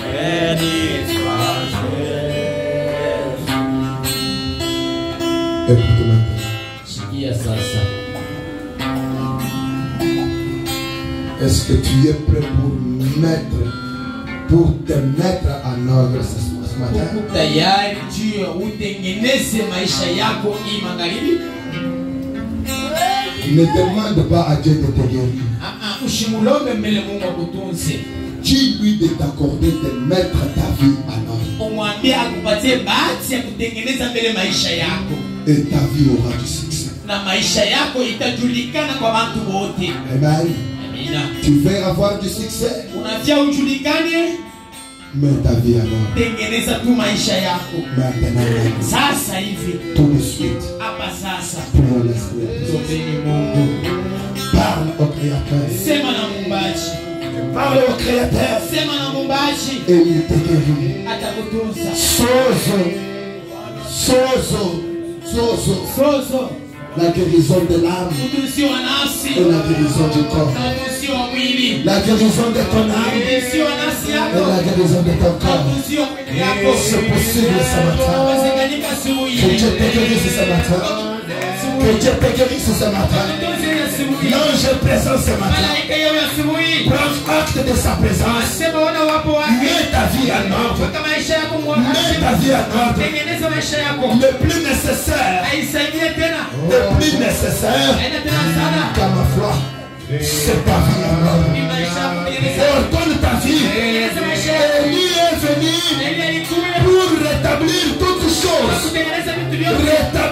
béni soit Jésus. Écoute maintenant. Sikia sasa. Est-ce que tu es prêt pour te mettre en ordre ce matin? Tayari juu ya utengeneze maisha yako hii magharibi. Ne demande pas à Dieu de te guérir. Ushimulombe mbele Mungu akutunze. Dis-lui de t'accorder de mettre ta vie en ordre. Umwambie akupatie bahati ya kutengeneza mbele maisha yako. Et ta vie aura du succès. Na maisha yako itajulikana kwa watu wote. Amen. Amina. Tu veux avoir du succès? Unafia ujulikane. Mets ta vie en ordre. Tengeneza tu maisha yako. Maintenant. Sasa hivi. Tout de suite. Hapa sasa. Prions l'Esprit. Zombeni Mungu. Parle au Créateur. Sema na Muumbaji. Parle au Créateur. Sema na Muumbaji. Et il te guérit. Atakutunza. Sozo. La guérison de l'âme. Utunzi wa nafsi. Et la guérison du corps. Na utunzi wa mwili. La guérison de ton âme. Utunzi wa nafsi Et yako. la guérison de ton Na corps. utunzi wa mwili yako. C'est possible ce matin. Wezekanika siku hii. Que Dieu te guérisse ce matin. Que Dieu te guérisse ce matin. Utunzi na siku hii. L'ange est présent ce matin. Malaika yao ya siku hii. Prends acte de sa présence. Sema wana wapo wake. Mets ta vie en ordre. Weka maisha yako Mets mwakati. ta vie en ordre. Tengeneza maisha yako. Le plus nécessaire. Aisaidie tena. Le plus nécessaire. Haina tena sana. Dans ma foi. C'est ta vie en ordre. Ni maisha yako tengeneza. Ordonne ta vie. Tengeneza maisha yako. Élie est venu Na ili alikuja pour rétablir toutes choses. kutengeneza vitu vyote. Rétablir